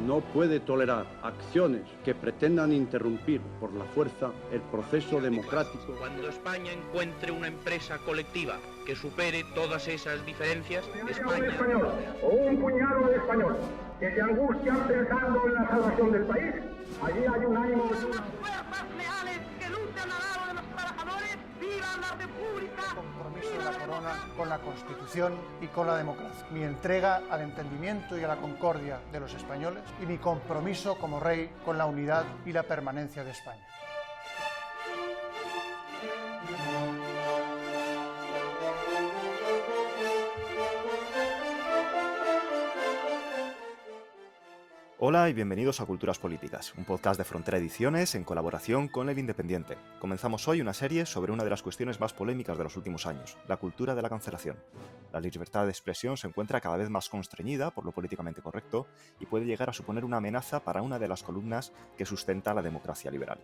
no puede tolerar acciones que pretendan interrumpir por la fuerza el proceso democrático. Cuando España encuentre una empresa colectiva que supere todas esas diferencias, España... Un español o un puñado de españoles que se angustian pensando en la salvación del país, allí hay un ánimo... Unas fuerzas leales que luchan al lado de los trabajadores. ¡Viva la República! Compromiso de la corona con la Constitución y con la democracia. Mi entrega al entendimiento y a la concordia de los españoles y mi compromiso como rey con la unidad y la permanencia de España. Hola y bienvenidos a Culturas Políticas, un podcast de Frontera Ediciones en colaboración con El Independiente. Comenzamos hoy una serie sobre una de las cuestiones más polémicas de los últimos años, la cultura de la cancelación. La libertad de expresión se encuentra cada vez más constreñida por lo políticamente correcto y puede llegar a suponer una amenaza para una de las columnas que sustenta la democracia liberal.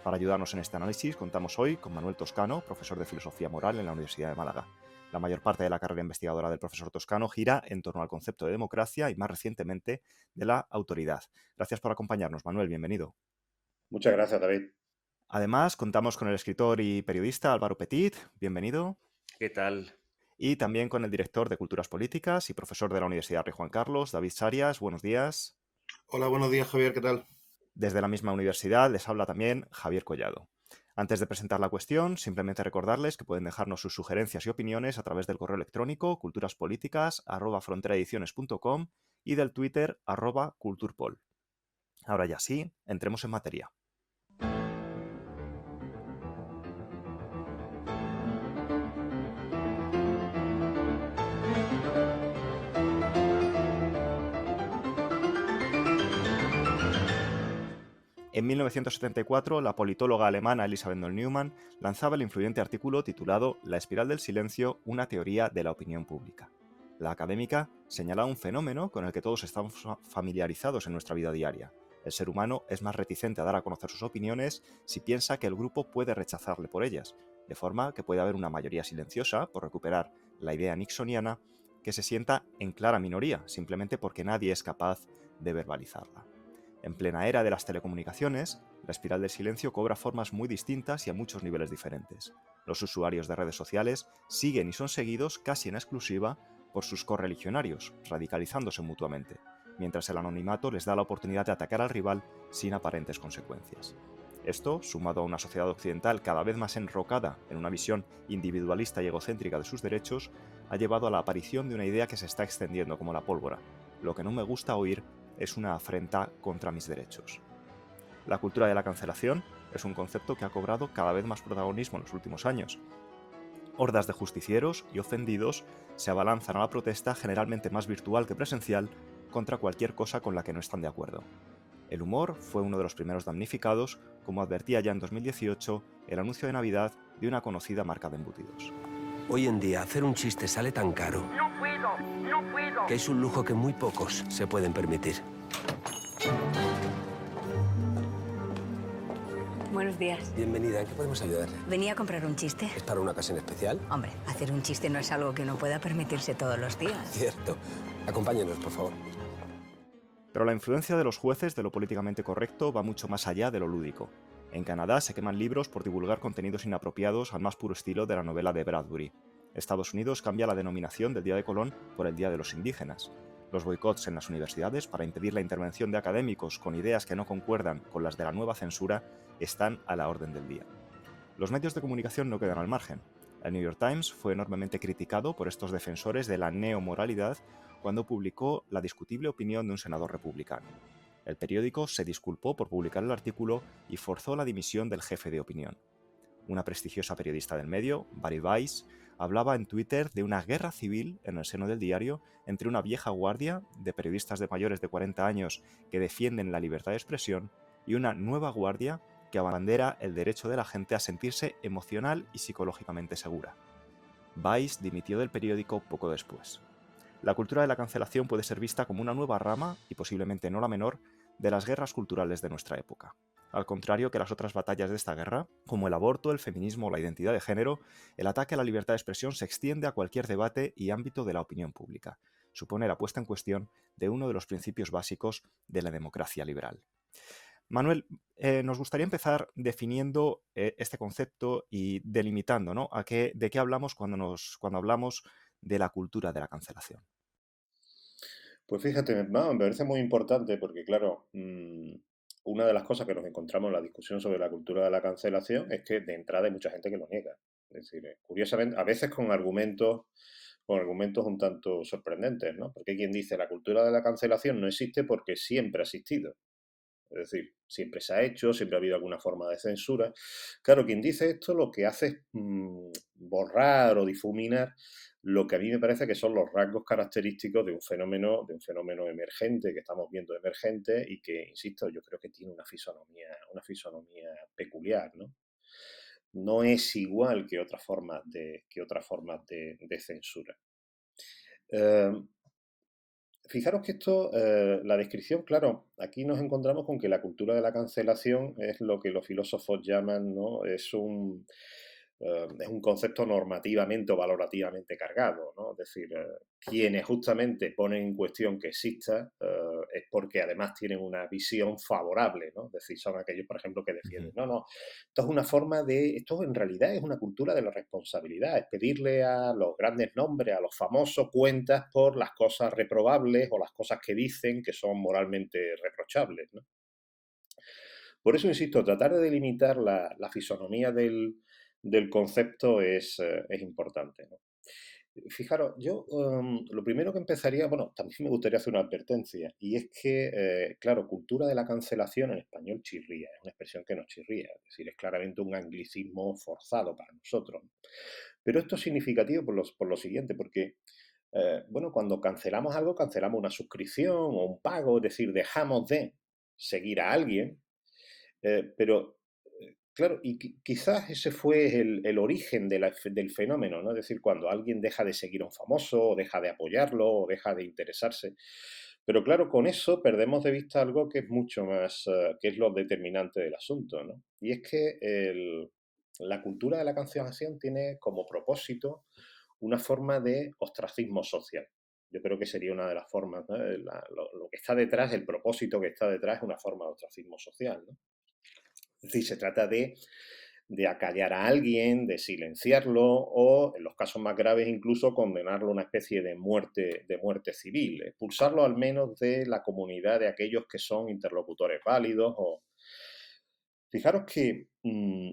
Para ayudarnos en este análisis contamos hoy con Manuel Toscano, profesor de Filosofía Moral en la Universidad de Málaga. La mayor parte de la carrera investigadora del profesor Toscano gira en torno al concepto de democracia y más recientemente de la autoridad. Gracias por acompañarnos, Manuel, bienvenido. Muchas gracias, David. Además, contamos con el escritor y periodista Álvaro Petit, bienvenido. ¿Qué tal? Y también con el director de Culturas Políticas y profesor de la Universidad Rey Juan Carlos, David Sarias. Buenos días. Hola, buenos días, Javier, ¿qué tal? Desde la misma universidad les habla también Javier Collado. Antes de presentar la cuestión, simplemente recordarles que pueden dejarnos sus sugerencias y opiniones a través del correo electrónico culturaspoliticas@fronteraediciones.com y del Twitter @culturpol. Ahora ya sí, entremos en materia. En 1974, la politóloga alemana Elisabeth Noll-Neumann lanzaba el influyente artículo titulado La espiral del silencio, una teoría de la opinión pública. La académica señalaba un fenómeno con el que todos estamos familiarizados en nuestra vida diaria. El ser humano es más reticente a dar a conocer sus opiniones si piensa que el grupo puede rechazarle por ellas, de forma que puede haber una mayoría silenciosa, por recuperar la idea nixoniana, que se sienta en clara minoría, simplemente porque nadie es capaz de verbalizarla. En plena era de las telecomunicaciones, la espiral del silencio cobra formas muy distintas y a muchos niveles diferentes. Los usuarios de redes sociales siguen y son seguidos casi en exclusiva por sus correligionarios, radicalizándose mutuamente, mientras el anonimato les da la oportunidad de atacar al rival sin aparentes consecuencias. Esto, sumado a una sociedad occidental cada vez más enrocada en una visión individualista y egocéntrica de sus derechos, ha llevado a la aparición de una idea que se está extendiendo como la pólvora: lo que no me gusta oír es una afrenta contra mis derechos. La cultura de la cancelación es un concepto que ha cobrado cada vez más protagonismo en los últimos años. Hordas de justicieros y ofendidos se abalanzan a la protesta, generalmente más virtual que presencial, contra cualquier cosa con la que no están de acuerdo. El humor fue uno de los primeros damnificados, como advertía ya en 2018 el anuncio de Navidad de una conocida marca de embutidos. Hoy en día hacer un chiste sale tan caro que es un lujo que muy pocos se pueden permitir. Buenos días. Bienvenida, ¿en qué podemos ayudarle? Venía a comprar un chiste. ¿Es para una ocasión especial? Hombre, hacer un chiste no es algo que uno pueda permitirse todos los días. Cierto. Acompáñenos, por favor. Pero la influencia de los jueces de lo políticamente correcto va mucho más allá de lo lúdico. En Canadá se queman libros por divulgar contenidos inapropiados al más puro estilo de la novela de Bradbury. Estados Unidos cambia la denominación del Día de Colón por el Día de los Indígenas. Los boicots en las universidades para impedir la intervención de académicos con ideas que no concuerdan con las de la nueva censura están a la orden del día. Los medios de comunicación no quedan al margen. El New York Times fue enormemente criticado por estos defensores de la neomoralidad cuando publicó la discutible opinión de un senador republicano. El periódico se disculpó por publicar el artículo y forzó la dimisión del jefe de opinión. Una prestigiosa periodista del medio, Bari Weiss, hablaba en Twitter de una guerra civil en el seno del diario entre una vieja guardia de periodistas de mayores de 40 años que defienden la libertad de expresión y una nueva guardia que abandera el derecho de la gente a sentirse emocional y psicológicamente segura. Weiss dimitió del periódico poco después. La cultura de la cancelación puede ser vista como una nueva rama, y posiblemente no la menor, de las guerras culturales de nuestra época. Al contrario que las otras batallas de esta guerra, como el aborto, el feminismo o la identidad de género, el ataque a la libertad de expresión se extiende a cualquier debate y ámbito de la opinión pública. supone la puesta en cuestión de uno de los principios básicos de la democracia liberal. Manuel, nos gustaría empezar definiendo este concepto y delimitando, ¿no?, de qué hablamos cuando hablamos de la cultura de la cancelación. Pues fíjate, no, me parece muy importante porque, claro, una de las cosas que nos encontramos en la discusión sobre la cultura de la cancelación es que de entrada hay mucha gente que lo niega. Es decir, curiosamente, a veces con argumentos un tanto sorprendentes, ¿no? Porque hay quien dice la cultura de la cancelación no existe porque siempre ha existido. Es decir, siempre se ha hecho, siempre ha habido alguna forma de censura. Claro, quien dice esto lo que hace es borrar o difuminar lo que a mí me parece que son los rasgos característicos de un fenómeno emergente, que estamos viendo emergente y que, insisto, yo creo que tiene una fisonomía peculiar, ¿no? No es igual que otras formas de censura. Fijaros que esto, la descripción, claro, aquí nos encontramos con que la cultura de la cancelación es lo que los filósofos llaman, ¿no? Es un concepto normativamente o valorativamente cargado, ¿no? Es decir, quienes justamente ponen en cuestión que exista es porque además tienen una visión favorable, ¿no? Es decir, son aquellos, por ejemplo, que defienden, no, esto es una forma esto en realidad es una cultura de la responsabilidad, es pedirle a los grandes nombres, a los famosos, cuentas por las cosas reprobables o las cosas que dicen que son moralmente reprochables, ¿no? Por eso, insisto, tratar de delimitar la fisonomía del concepto es importante, ¿no? Fijaros, yo lo primero que empezaría, bueno, también me gustaría hacer una advertencia, y es que, claro, cultura de la cancelación en español chirría, es una expresión que nos chirría, es decir, es claramente un anglicismo forzado para nosotros. Pero esto es significativo por lo siguiente, porque, bueno, cuando cancelamos algo, cancelamos una suscripción o un pago, es decir, dejamos de seguir a alguien, pero claro, y quizás ese fue el origen del fenómeno, ¿no? Es decir, cuando alguien deja de seguir a un famoso, o deja de apoyarlo, o deja de interesarse. Pero claro, con eso perdemos de vista algo que es mucho más, que es lo determinante del asunto, ¿no? Y es que la cultura de la cancelación tiene como propósito una forma de ostracismo social. Yo creo que sería una de las formas, ¿no? Lo que está detrás, el propósito que está detrás es una forma de ostracismo social, ¿no? Es decir, se trata de acallar a alguien, de silenciarlo o, en los casos más graves, incluso condenarlo a una especie de muerte civil, expulsarlo al menos de la comunidad de aquellos que son interlocutores válidos. Fijaros que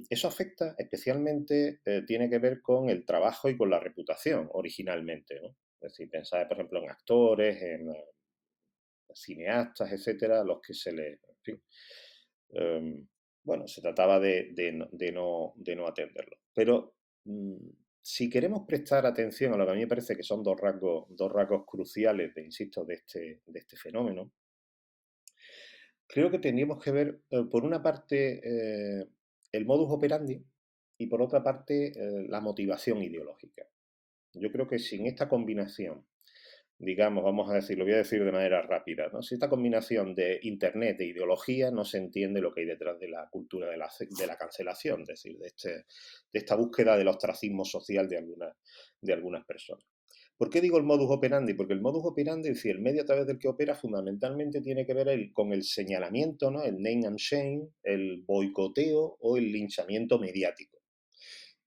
eso afecta especialmente, tiene que ver con el trabajo y con la reputación originalmente, ¿no? Es decir, pensad, por ejemplo, en actores, en cineastas, etcétera, a los que se les... En fin, bueno, se trataba de no atenderlo. Pero si queremos prestar atención a lo que a mí me parece que son dos rasgos cruciales, insisto, de este fenómeno, creo que tendríamos que ver, por una parte, el modus operandi y por otra parte, la motivación ideológica. Yo creo que sin esta combinación, digamos, vamos a decir, lo voy a decir de manera rápida, ¿no? Si esta combinación de Internet e ideología no se entiende lo que hay detrás de la cultura de la cancelación, es decir, de esta búsqueda del ostracismo social de algunas personas. ¿Por qué digo el modus operandi? Porque el modus operandi, es decir, el medio a través del que opera, fundamentalmente tiene que ver con el señalamiento, ¿no? El name and shame, el boicoteo o el linchamiento mediático.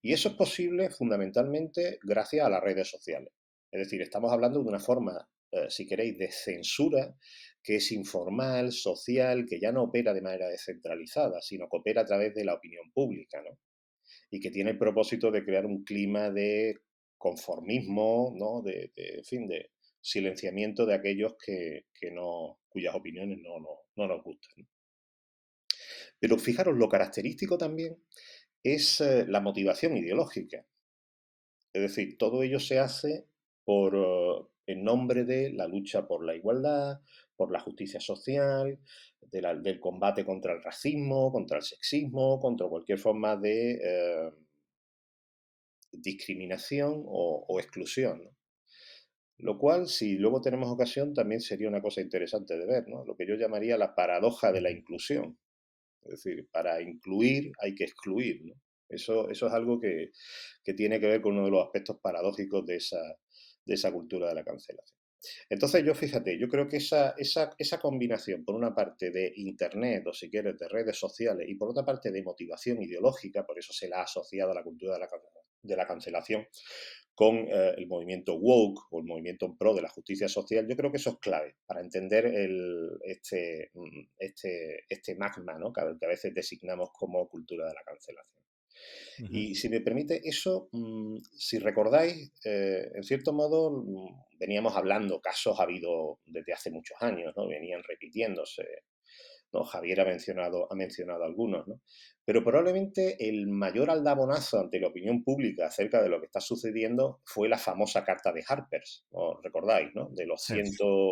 Y eso es posible fundamentalmente gracias a las redes sociales. Es decir, estamos hablando de una forma, si queréis, de censura que es informal, social, que ya no opera de manera descentralizada, sino que opera a través de la opinión pública, ¿no? Y que tiene el propósito de crear un clima de conformismo, ¿no? En fin, de silenciamiento de aquellos cuyas opiniones no nos gustan. Pero fijaros, lo característico también es la motivación ideológica. Es decir, todo ello se hace en nombre de la lucha por la igualdad, por la justicia social, del combate contra el racismo, contra el sexismo, contra cualquier forma de discriminación o exclusión, ¿no? Lo cual, si luego tenemos ocasión, también sería una cosa interesante de ver, ¿no? Lo que yo llamaría la paradoja de la inclusión. Es decir, para incluir hay que excluir, ¿no? Eso es algo que tiene que ver con uno de los aspectos paradójicos de esa cultura de la cancelación. Entonces yo, fíjate, yo creo que esa combinación, por una parte de Internet, o si quieres, de redes sociales, y por otra parte de motivación ideológica, por eso se la ha asociado a la cultura de la cancelación, con el movimiento woke o el movimiento en pro de la justicia social, yo creo que eso es clave para entender este magma, ¿no?, que a veces designamos como cultura de la cancelación. Y si me permite, eso, si recordáis, en cierto modo, veníamos hablando, casos ha habido desde hace muchos años, ¿no? Venían repitiéndose, ¿no? Javier ha mencionado algunos, ¿no? Pero probablemente el mayor aldabonazo ante la opinión pública acerca de lo que está sucediendo fue la famosa carta de Harper's, ¿os recordáis, no? De los Sí.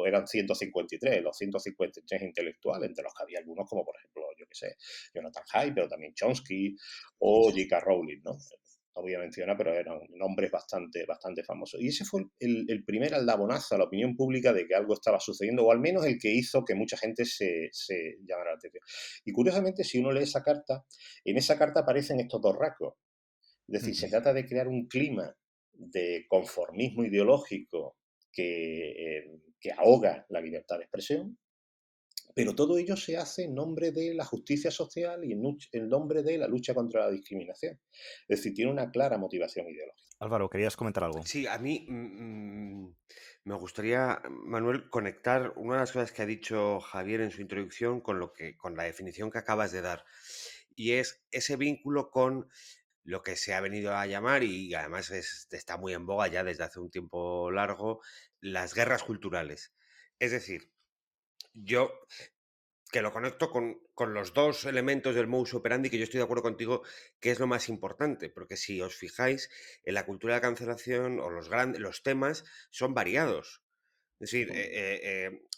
eran 153, los 153 intelectuales, entre los que había algunos como, por ejemplo, yo qué sé, Jonathan Haidt, pero también Chomsky o J.K. Rowling, ¿no? No voy a mencionar, pero eran nombres bastante famosos. Y ese fue el primer aldabonazo a la opinión pública de que algo estaba sucediendo, o al menos el que hizo que mucha gente se llamara la atención. Y curiosamente, si uno lee esa carta, en esa carta aparecen estos dos rasgos. Es decir, se trata de crear un clima de conformismo ideológico que ahoga la libertad de expresión, pero todo ello se hace en nombre de la justicia social y en nombre de la lucha contra la discriminación. Es decir, tiene una clara motivación ideológica. Álvaro, ¿querías comentar algo? Sí, a mí me gustaría, Manuel, conectar una de las cosas que ha dicho Javier en su introducción con la definición que acabas de dar. Y es ese vínculo con lo que se ha venido a llamar, y además está muy en boga ya desde hace un tiempo largo, las guerras culturales. Es decir, yo que lo conecto con los dos elementos del modus operandi, que yo estoy de acuerdo contigo que es lo más importante, porque si os fijáis, en la cultura de la cancelación o los temas son variados. Es decir,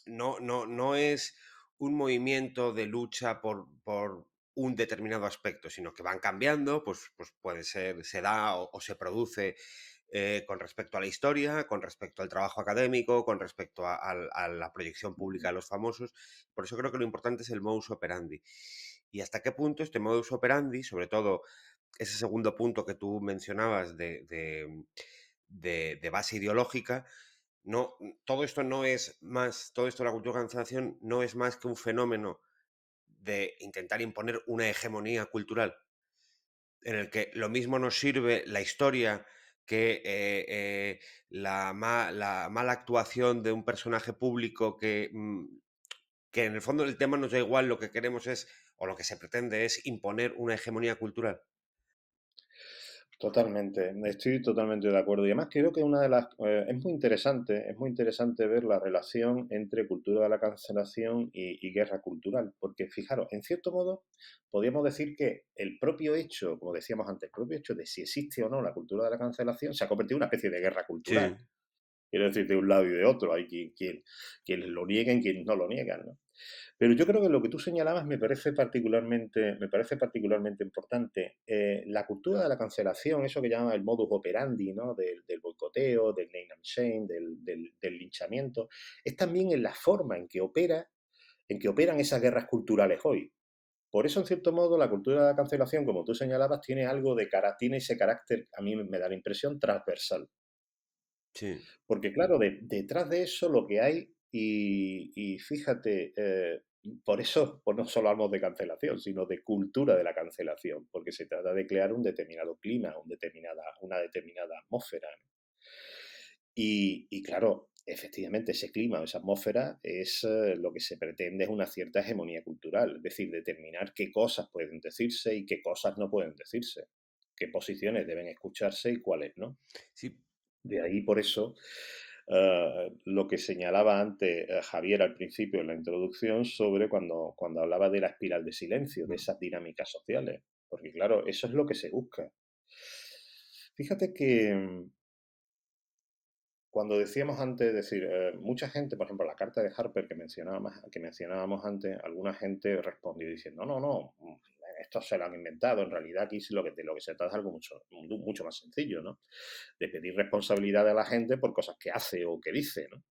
no es un movimiento de lucha por un determinado aspecto, sino que van cambiando, pues puede ser, se da o se produce con respecto a la historia, con respecto al trabajo académico, con respecto a la proyección pública de los famosos. Por eso creo que lo importante es el modus operandi. Y hasta qué punto este modus operandi, sobre todo ese segundo punto que tú mencionabas de base ideológica, no, todo esto de la cultura de cancelación no es más que un fenómeno de intentar imponer una hegemonía cultural en el que lo mismo nos sirve la historia que la mala actuación de un personaje público que en el fondo el tema nos da igual, lo que queremos es, o lo que se pretende es imponer una hegemonía cultural. Totalmente, estoy totalmente de acuerdo. Y además creo que una de las es muy interesante ver la relación entre cultura de la cancelación y guerra cultural, porque fijaros, en cierto modo podríamos decir que el propio hecho, como decíamos antes, el propio hecho de si existe o no la cultura de la cancelación se ha convertido en una especie de guerra cultural. Sí. Quiero decir, de un lado y de otro, hay quien lo nieguen, quienes no lo niegan, ¿no? Pero yo creo que lo que tú señalabas me parece particularmente importante. La cultura de la cancelación, eso que llaman el modus operandi, ¿no? Del boicoteo, del name and shame, del linchamiento, es también en la forma en que operan esas guerras culturales hoy. Por eso, en cierto modo, la cultura de la cancelación, como tú señalabas, tiene tiene ese carácter, a mí me da la impresión, transversal. Sí. Porque claro, detrás de eso lo que hay, y fíjate, por eso pues no solo hablamos de cancelación, sino de cultura de la cancelación, porque se trata de crear un determinado clima, una determinada atmósfera, ¿no? Y claro, efectivamente ese clima o esa atmósfera es lo que se pretende es una cierta hegemonía cultural, es decir, determinar qué cosas pueden decirse y qué cosas no pueden decirse, qué posiciones deben escucharse y cuáles no. Sí. De ahí, por eso, lo que señalaba antes Javier al principio en la introducción sobre cuando hablaba de la espiral de silencio, de esas dinámicas sociales. Porque claro, eso es lo que se busca. Fíjate que cuando decíamos antes, decir, mucha gente, por ejemplo, la carta de Harper que mencionábamos antes, alguna gente respondió diciendo, no, esto se lo han inventado, en realidad aquí de lo que se trata es algo mucho más sencillo, ¿no? De pedir responsabilidad a la gente por cosas que hace o que dice, ¿no?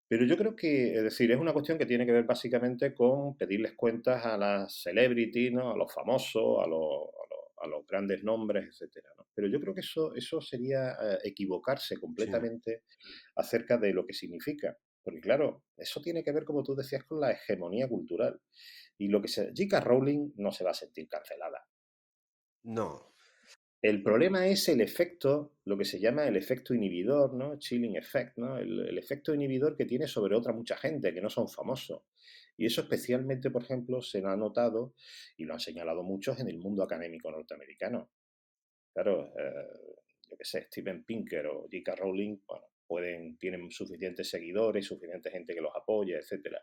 Pero yo creo que, es decir, es una cuestión que tiene que ver básicamente con pedirles cuentas a las celebrities, ¿no? A los famosos, a los grandes nombres, etcétera, ¿no? Pero yo creo que eso sería equivocarse Sí, completamente acerca de lo que significa. Porque claro, eso tiene que ver, como tú decías, con la hegemonía cultural. Y J.K. Rowling no se va a sentir cancelada. no, El problema es el efecto, lo que se llama el efecto inhibidor, ¿no? Chilling effect, ¿no? El efecto inhibidor que tiene sobre otra mucha gente que no son famosos. Y eso especialmente, por ejemplo, se ha notado y lo han señalado muchos en el mundo académico norteamericano. Claro, yo qué sé, Steven Pinker o J.K. Rowling, bueno, tienen suficientes seguidores, suficiente gente que los apoya, etcétera.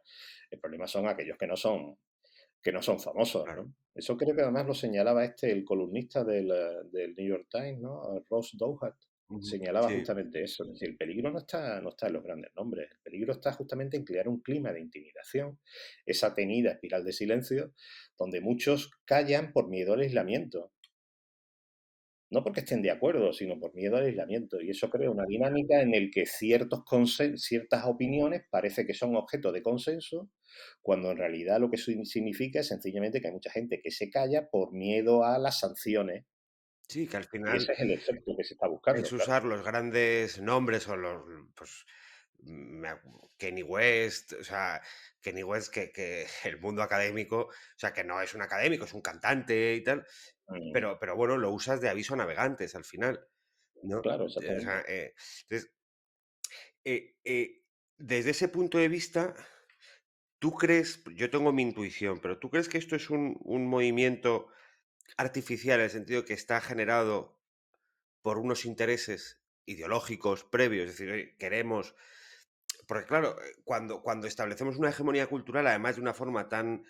El problema son aquellos que no son famosos, claro. ¿no? Eso creo que además lo señalaba el columnista del New York Times, ¿no? Ross Douthat, Ujú. señalaba Sí, justamente eso. Es decir, el peligro no está en los grandes nombres, el peligro está justamente en crear un clima de intimidación, esa tenida espiral de silencio, donde muchos callan por miedo al aislamiento. No porque estén de acuerdo, sino por miedo al aislamiento. Y eso crea una dinámica en el que ciertas opiniones parece que son objeto de consenso, cuando en realidad lo que significa es sencillamente que hay mucha gente que se calla por miedo a las sanciones. sí, que al Y final ese es el efecto que se está es buscando, claro. usar los grandes nombres o pues, Kanye West, o sea, Kanye West que el mundo académico, o sea, que no es un académico, es un cantante y tal, Mm, pero bueno, lo usas de aviso a navegantes al final, ¿no? claro, O sea, exactamente. entonces, eh, eh, desde ese punto de vista, ¿tú crees, yo tengo mi intuición, pero tú crees que esto es un movimiento artificial en el sentido que está generado por unos intereses ideológicos previos? Es decir, oye, queremos. Porque, claro, cuando establecemos una hegemonía cultural, además de una forma tan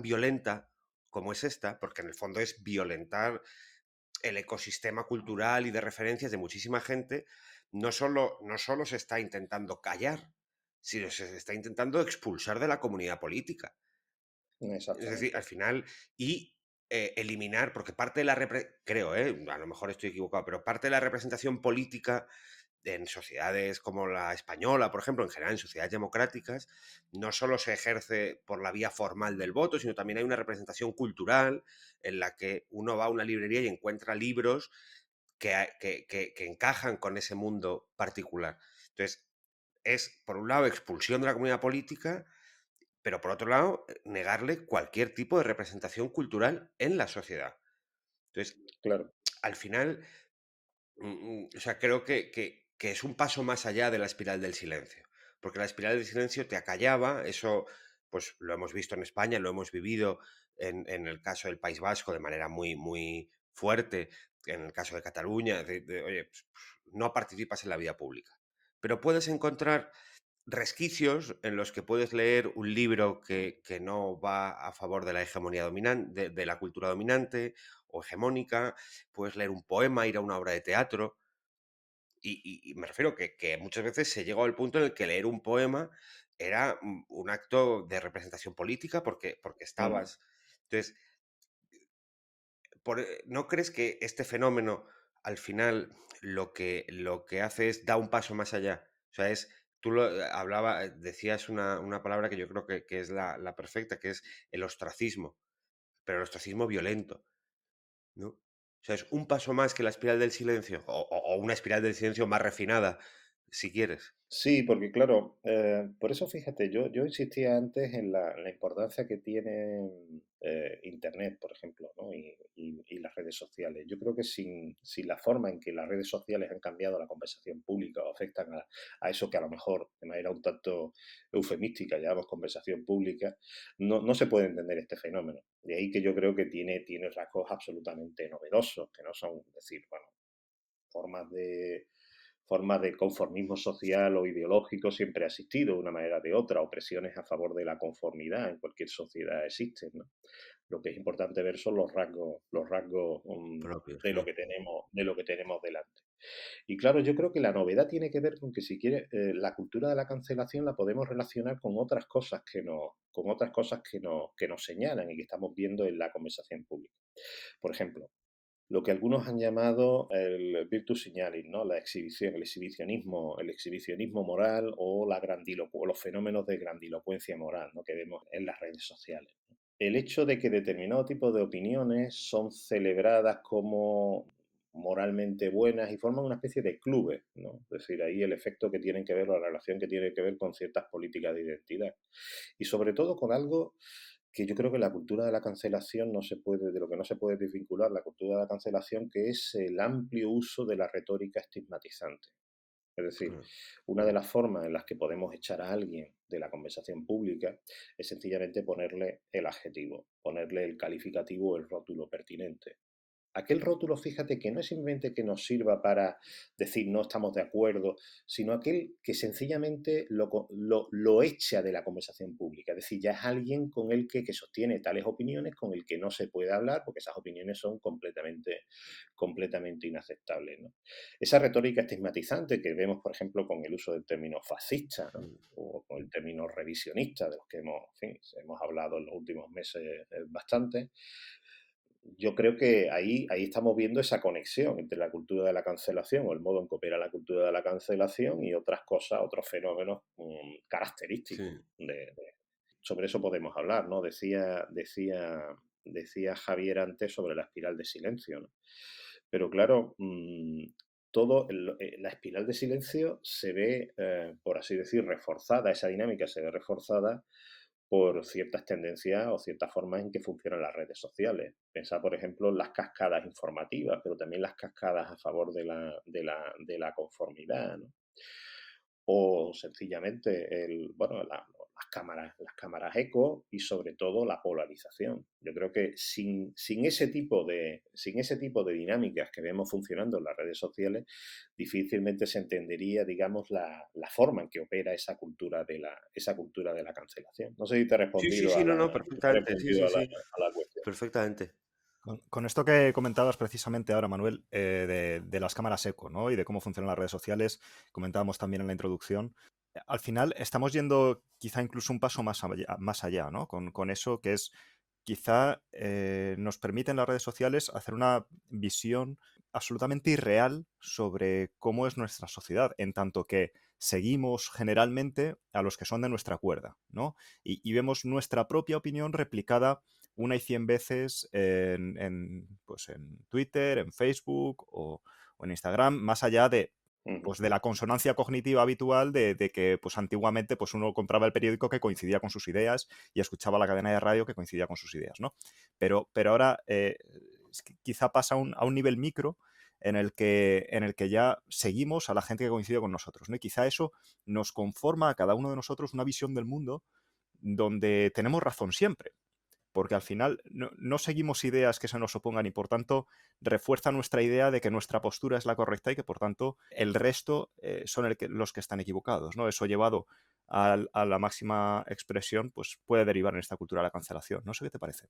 violenta como es esta, porque en el fondo es violentar el ecosistema cultural y de referencias de muchísima gente, no solo se está intentando callar, sino se está intentando expulsar de la comunidad política. Es decir, al Exactamente. final, y eliminar, porque parte de creo, a lo mejor estoy equivocado, pero parte de la representación política en sociedades como la española, por ejemplo, en general en sociedades democráticas, no solo se ejerce por la vía formal del voto, sino también hay una representación cultural en la que uno va a una librería y encuentra libros que encajan con ese mundo particular. Entonces, es, por un lado, expulsión de la comunidad política, pero por otro lado, negarle cualquier tipo de representación cultural en la sociedad. Entonces, Claro. al final, o sea, creo que es un paso más allá de la espiral del silencio, porque la espiral del silencio te acallaba, eso pues lo hemos visto en España, lo hemos vivido en el caso del País Vasco de manera muy, muy fuerte, en el caso de Cataluña, oye, pues, no participas en la vida pública, pero puedes encontrar resquicios en los que puedes leer un libro que no va a favor de la hegemonía dominante, de la cultura dominante o hegemónica, puedes leer un poema, ir a una obra de teatro, y me refiero que muchas veces se llegó al punto en el que leer un poema era un acto de representación política porque Mm. estabas. Entonces, ¿no crees que este fenómeno al final lo que hace es da un paso más allá? O sea, decías una palabra que yo creo que es la perfecta, que es el ostracismo, pero el ostracismo violento, ¿no? O sea, es un paso más que la espiral del silencio, o una espiral del silencio más refinada, si quieres. Sí, porque claro, por eso fíjate, yo insistía antes en la importancia que tiene Internet, por ejemplo, ¿no? Y las redes sociales. Yo creo que sin la forma en que las redes sociales han cambiado la conversación pública o afectan a eso que a lo mejor de manera un tanto eufemística llamamos conversación pública, no se puede entender este fenómeno. De ahí que yo creo que tiene rasgos absolutamente novedosos, que no son, decir, bueno, formas de conformismo social o ideológico siempre ha existido de una manera o de otra, o presiones a favor de la conformidad en cualquier sociedad existen, ¿no? Lo que es importante ver son los rasgos Propios, de sí. lo que tenemos delante. Y claro, yo creo que la novedad tiene que ver con que si quiere la cultura de la cancelación la podemos relacionar con otras cosas que nos señalan y que estamos viendo en la conversación pública. Por ejemplo, lo que algunos han llamado el virtus signaling, ¿no? La exhibición, el exhibicionismo moral o o los fenómenos de grandilocuencia moral, ¿no? Que vemos en las redes sociales. el hecho de que determinado tipo de opiniones son celebradas como moralmente buenas y forman una especie de clubes, ¿no? Es decir, ahí el efecto que tienen que ver, o la relación que tiene que ver con ciertas políticas de identidad. Y sobre todo con algo que yo creo que la cultura de la cancelación no se puede, de lo que no se puede desvincular la cultura de la cancelación, que es el amplio uso de la retórica estigmatizante. Es decir, Claro. una de las formas en las que podemos echar a alguien de la conversación pública es sencillamente ponerle el adjetivo, ponerle el calificativo o el rótulo pertinente. Aquel rótulo, fíjate, que no es simplemente que nos sirva para decir no estamos de acuerdo, sino aquel que sencillamente lo echa de la conversación pública. Es decir, ya es alguien con el que sostiene tales opiniones con el que no se puede hablar porque esas opiniones son completamente inaceptables, ¿no? Esa retórica estigmatizante que vemos, por ejemplo, con el uso del término fascista, ¿no? O con el término revisionista, de los que hemos hablado en los últimos meses bastante. Yo creo que ahí estamos viendo esa conexión entre la cultura de la cancelación o el modo en que opera la cultura de la cancelación y otras cosas, otros fenómenos característicos. Sí. Sobre eso podemos hablar, ¿no? Decía Javier antes sobre la espiral de silencio, ¿no? Pero claro, la espiral de silencio se ve, por así decir, reforzada, esa dinámica se ve reforzada por ciertas tendencias o ciertas formas en que funcionan las redes sociales. Pensad, por ejemplo, en las cascadas informativas, pero también las cascadas a favor de la conformidad, ¿no? O sencillamente las cámaras eco y sobre todo la polarización. Yo creo que sin ese tipo de dinámicas que vemos funcionando en las redes sociales, difícilmente se entendería, digamos, la forma en que opera esa cultura de la cancelación. No sé si te he Sí, sí, respondido sí, a no, la, no, si te he perfectamente, sí, respondido sí, a la, sí, a la cuestión. perfectamente. Con esto que comentabas precisamente ahora, Manuel, de las cámaras eco, ¿no? Y de cómo funcionan las redes sociales, comentábamos también en la introducción. Al final estamos yendo quizá incluso un paso más allá, ¿no? Con eso que es quizá nos permiten las redes sociales hacer una visión absolutamente irreal sobre cómo es nuestra sociedad, en tanto que seguimos generalmente a los que son de nuestra cuerda, ¿no? Y vemos nuestra propia opinión replicada una y 100 veces pues en Twitter, en Facebook o en Instagram, más allá pues de la consonancia cognitiva habitual de que pues antiguamente pues uno compraba el periódico que coincidía con sus ideas y escuchaba la cadena de radio que coincidía con sus ideas, ¿no? Pero ahora es que quizá pasa a un nivel micro en el que ya seguimos a la gente que coincide con nosotros, ¿no? Y quizá eso nos conforma a cada uno de nosotros una visión del mundo donde tenemos razón siempre, porque al final no seguimos ideas que se nos opongan y por tanto refuerza nuestra idea de que nuestra postura es la correcta y que por tanto el resto son los que están equivocados, ¿no? Eso llevado a la máxima expresión pues puede derivar en esta cultura de la cancelación. No sé qué te parece.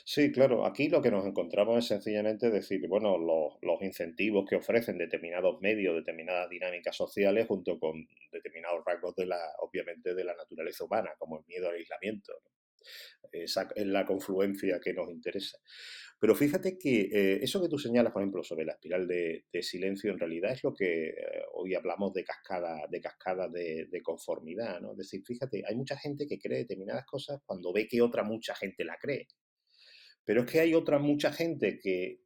Sí, claro. Aquí lo que nos encontramos es sencillamente decir, bueno, los incentivos que ofrecen determinados medios, determinadas dinámicas sociales, junto con determinados rasgos obviamente, de la naturaleza humana, como el miedo al aislamiento, ¿no? Esa es la confluencia que nos interesa. Pero fíjate que eso que tú señalas, por ejemplo, sobre la espiral de silencio, en realidad es lo que hoy hablamos de cascada de conformidad, ¿no? Es decir, fíjate, hay mucha gente que cree determinadas cosas cuando ve que otra mucha gente la cree. Pero es que hay otra mucha gente que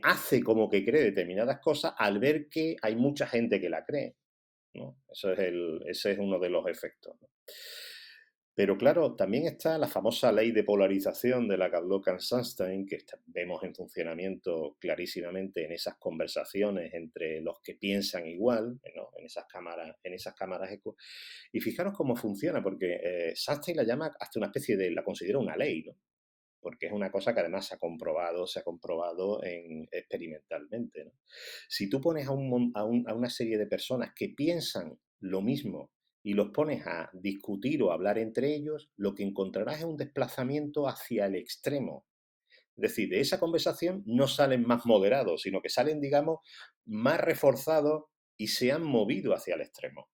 hace como que cree determinadas cosas al ver que hay mucha gente que la cree, ¿no? Ese es uno de los efectos, ¿no? Pero claro, también está la famosa ley de polarización de la que habló Kant Sunstein, que vemos en funcionamiento clarísimamente en esas conversaciones entre los que piensan igual, ¿no? En esas cámaras eco. Y fijaros cómo funciona, porque Sunstein la llama hasta una especie la considera una ley, ¿no? Porque es una cosa que además se ha comprobado experimentalmente, ¿no? Si tú pones a una serie de personas que piensan lo mismo y los pones a discutir o a hablar entre ellos, lo que encontrarás es un desplazamiento hacia el extremo. Es decir, de esa conversación no salen más moderados, sino que salen, digamos, más reforzados y se han movido hacia el extremo.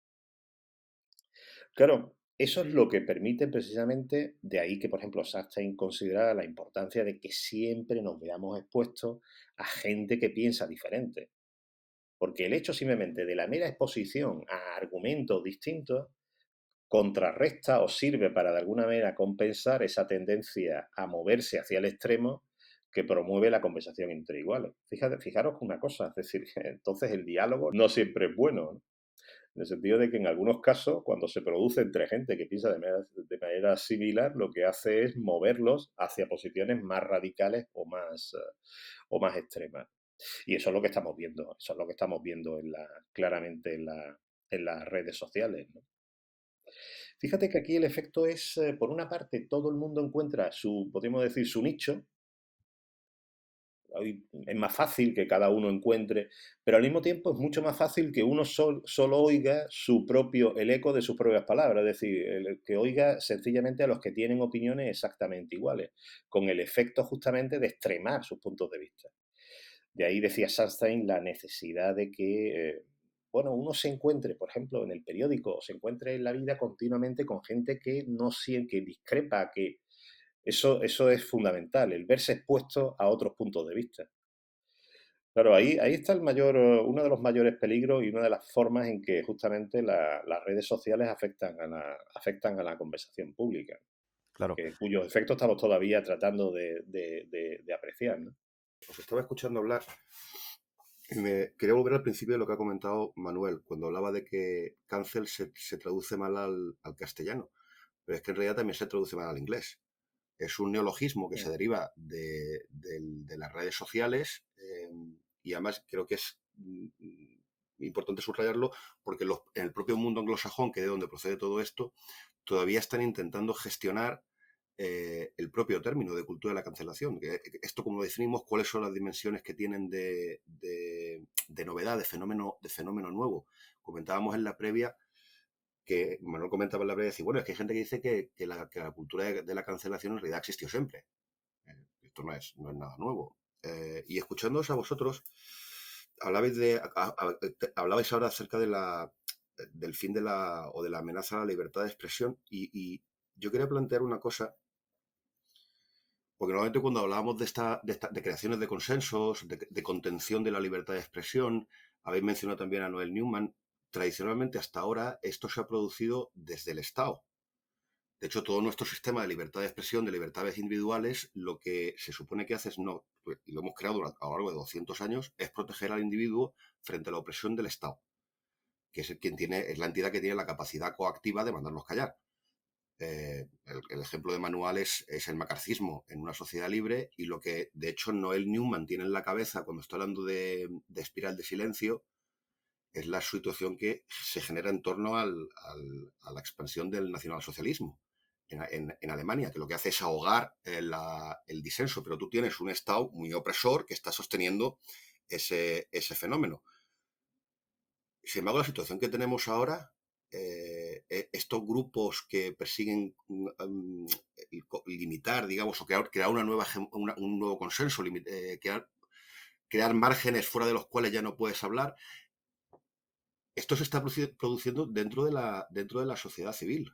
Claro, eso es lo que permite precisamente, de ahí que, por ejemplo, Sachstein considera la importancia de que siempre nos veamos expuestos a gente que piensa diferente. Porque el hecho simplemente de la mera exposición a argumentos distintos contrarresta o sirve para de alguna manera compensar esa tendencia a moverse hacia el extremo que promueve la conversación entre iguales. Fijaros una cosa, es decir, entonces el diálogo no siempre es bueno, ¿no? En el sentido de que en algunos casos, cuando se produce entre gente que piensa de manera similar, lo que hace es moverlos hacia posiciones más radicales o más extremas. Y eso es lo que estamos viendo, eso es lo que estamos viendo claramente en las redes sociales, ¿no? Fíjate que aquí el efecto es, por una parte, todo el mundo encuentra podríamos decir, su nicho. Hoy es más fácil que cada uno encuentre, pero al mismo tiempo es mucho más fácil que uno solo oiga el eco de sus propias palabras, es decir, que oiga sencillamente a los que tienen opiniones exactamente iguales, con el efecto justamente de extremar sus puntos de vista. De ahí decía Sunstein la necesidad de que, uno se encuentre, por ejemplo, en el periódico, o se encuentre en la vida continuamente con gente que que discrepa, que eso es fundamental, el verse expuesto a otros puntos de vista. Claro, ahí está uno de los mayores peligros y una de las formas en que justamente las redes sociales afectan a la conversación pública, Claro. cuyos efectos estamos todavía tratando de apreciar, ¿no? Os estaba escuchando hablar y me quería volver al principio de lo que ha comentado Manuel, cuando hablaba de que cancel se traduce mal al castellano, pero es que en realidad también se traduce mal al inglés. Es un neologismo que se deriva de las redes sociales y además creo que es importante subrayarlo porque en el propio mundo anglosajón, que es de donde procede todo esto, todavía están intentando gestionar el propio término de cultura de la cancelación. Esto, como lo definimos, cuáles son las dimensiones que tienen de novedad, de fenómeno nuevo. Comentábamos en la previa que Manuel comentaba en la previa, decir, bueno, es que hay gente que dice que la cultura de la cancelación en realidad existió siempre. Esto no es nada nuevo. Y escuchándoos a vosotros, hablabais ahora acerca del fin de la amenaza a la libertad de expresión y yo quería plantear una cosa, porque normalmente cuando hablábamos de creaciones de consensos, de contención de la libertad de expresión, habéis mencionado también a Noel Newman. Tradicionalmente, hasta ahora, esto se ha producido desde el Estado. De hecho, todo nuestro sistema de libertad de expresión, de libertades individuales, lo que se supone que hace es y lo hemos creado a lo largo de 200 años, es proteger al individuo frente a la opresión del Estado, que es es la entidad que tiene la capacidad coactiva de mandarnos callar. El ejemplo de Manuel es el macarcismo en una sociedad libre y lo que, de hecho, Noel Newman tiene en la cabeza cuando está hablando de espiral de silencio es la situación que se genera en torno a la expansión del nacionalsocialismo en Alemania, que lo que hace es ahogar el disenso, pero tú tienes un Estado muy opresor que está sosteniendo ese fenómeno. Sin embargo, la situación que tenemos ahora, estos grupos que persiguen limitar, digamos, o crear un nuevo consenso, crear márgenes fuera de los cuales ya no puedes hablar, esto se está produciendo dentro de la sociedad civil.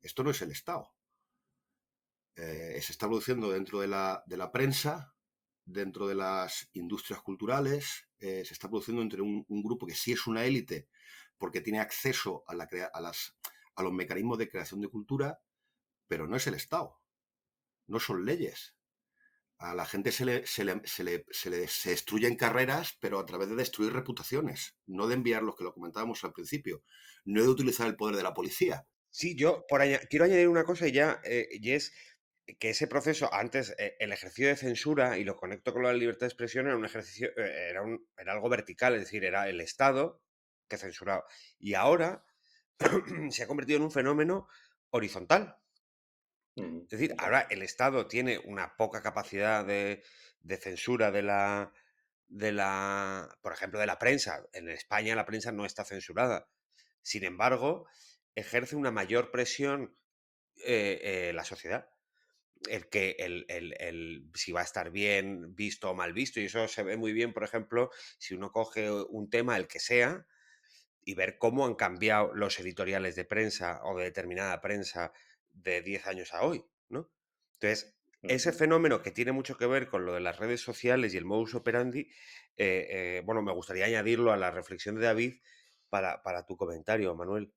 Esto no es el Estado. Se está produciendo dentro de la prensa, dentro de las industrias culturales, se está produciendo entre un grupo que sí es una élite porque tiene acceso a los mecanismos de creación de cultura, pero no es el Estado. No son leyes. A la gente se destruyen carreras, pero a través de destruir reputaciones, no de enviar los que lo comentábamos al principio, no de utilizar el poder de la policía. Sí, yo quiero añadir una cosa y es que ese proceso, antes, el ejercicio de censura, y lo conecto con la libertad de expresión, era un ejercicio, era algo vertical, es decir, era el Estado que censuraba. Y ahora se ha convertido en un fenómeno horizontal. Es decir, ahora el Estado tiene una poca capacidad de censura por ejemplo, de la prensa. En España la prensa no está censurada. Sin embargo, ejerce una mayor presión la sociedad. Si va a estar bien visto o mal visto. Y eso se ve muy bien, por ejemplo, si uno coge un tema, el que sea, y ver cómo han cambiado los editoriales de prensa o de determinada prensa de 10 años a hoy, ¿no? Entonces, ese fenómeno que tiene mucho que ver con lo de las redes sociales y el modus operandi, me gustaría añadirlo a la reflexión de David para tu comentario, Manuel.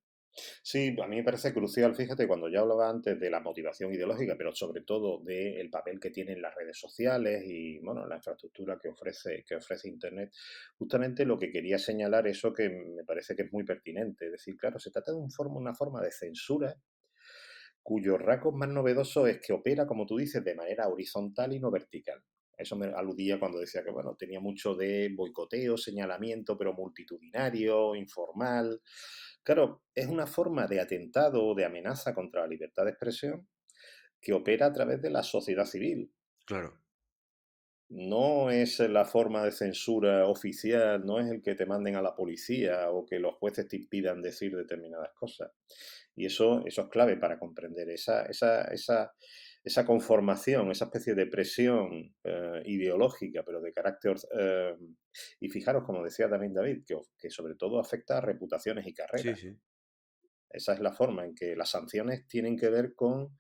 Sí, a mí me parece crucial, fíjate, cuando ya hablaba antes de la motivación ideológica, pero sobre todo del papel que tienen las redes sociales y, bueno, la infraestructura que ofrece Internet, justamente lo que quería señalar, eso que me parece que es muy pertinente. Es decir, claro, se trata de una forma de censura cuyo rasgo más novedoso es que opera, como tú dices, de manera horizontal y no vertical. Eso me aludía cuando decía que, bueno, tenía mucho de boicoteo, señalamiento, pero multitudinario, informal. Claro, es una forma de atentado o de amenaza contra la libertad de expresión que opera a través de la sociedad civil. Claro. No es la forma de censura oficial, no es el que te manden a la policía o que los jueces te impidan decir determinadas cosas. Y eso es clave para comprender esa conformación, esa especie de presión ideológica, pero de carácter... y fijaros, como decía también David, que sobre todo afecta a reputaciones y Sí, carreras. sí. Esa es la forma en que las sanciones tienen que ver con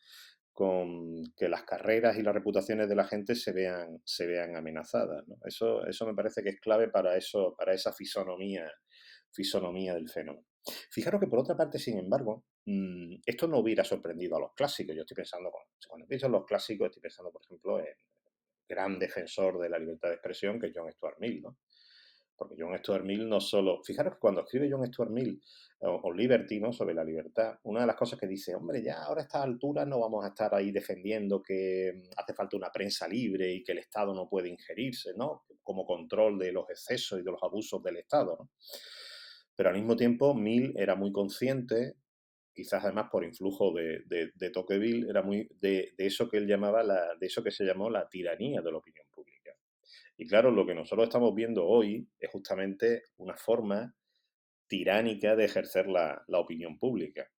que las carreras y las reputaciones de la gente se vean amenazadas, ¿no? Eso me parece que es clave para eso, para esa fisonomía del fenómeno. Fijaros que por otra parte, sin embargo, esto no hubiera sorprendido a los clásicos. Yo estoy pensando, cuando pienso en los clásicos, estoy pensando, por ejemplo, en el gran defensor de la libertad de expresión, que es John Stuart Mill, ¿no? Porque John Stuart Mill no solo... Fijaros que cuando escribe John Stuart Mill o Liberty, ¿no?, sobre la libertad, una de las cosas que dice, hombre, ya ahora a estas alturas no vamos a estar ahí defendiendo que hace falta una prensa libre y que el Estado no puede ingerirse, ¿no?, como control de los excesos y de los abusos del Estado, ¿no? Pero al mismo tiempo, Mill era muy consciente, quizás además por influjo de Tocqueville, era muy de eso que él llamaba de eso que se llamó la tiranía de la opinión pública. Y claro, lo que nosotros estamos viendo hoy es justamente una forma tiránica de ejercer la opinión pública,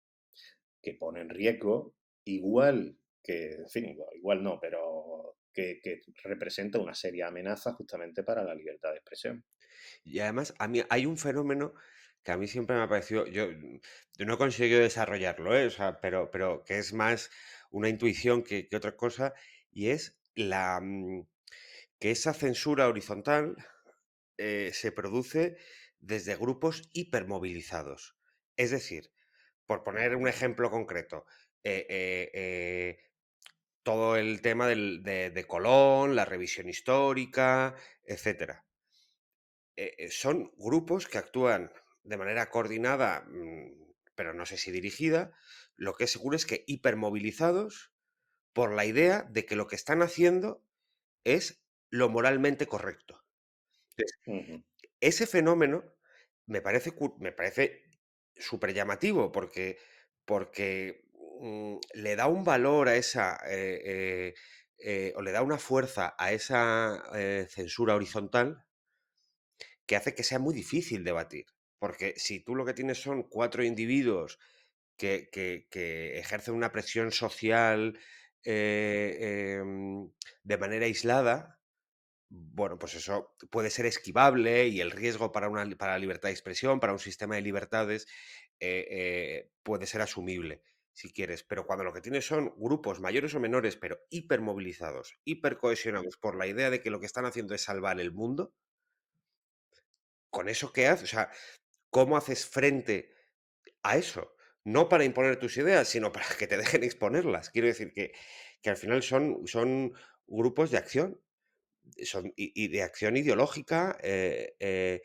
que pone en riesgo, igual que, en fin, igual no, pero que representa una seria amenaza justamente para la libertad de expresión. Y además, a mí hay un fenómeno que a mí siempre me ha parecido, yo no he conseguido desarrollarlo, ¿eh? O sea, pero que es más una intuición que otra cosa, y es que esa censura horizontal se produce desde grupos hipermovilizados. Es decir, por poner un ejemplo concreto, eh, eh, eh, todo el tema de Colón, la revisión histórica, etcétera. Son grupos que actúan de manera coordinada, pero no sé si dirigida. Lo que es seguro es que hipermovilizados por la idea de que lo que están haciendo es lo moralmente correcto. Entonces, Ujú. ese fenómeno me parece súper llamativo porque le da un valor a esa, o le da una fuerza a esa censura horizontal que hace que sea muy difícil debatir. Porque si tú lo que tienes son 4 individuos que ejercen una presión social de manera aislada, bueno, pues eso puede ser esquivable y el riesgo para la libertad de expresión, para un sistema de libertades, puede ser asumible, si quieres. Pero cuando lo que tienes son grupos mayores o menores, pero hipermovilizados, hipercohesionados por la idea de que lo que están haciendo es salvar el mundo, con eso qué haces, o sea, ¿cómo haces frente a eso? No para imponer tus ideas, sino para que te dejen exponerlas. Quiero decir que al final son grupos de acción, y de acción ideológica, que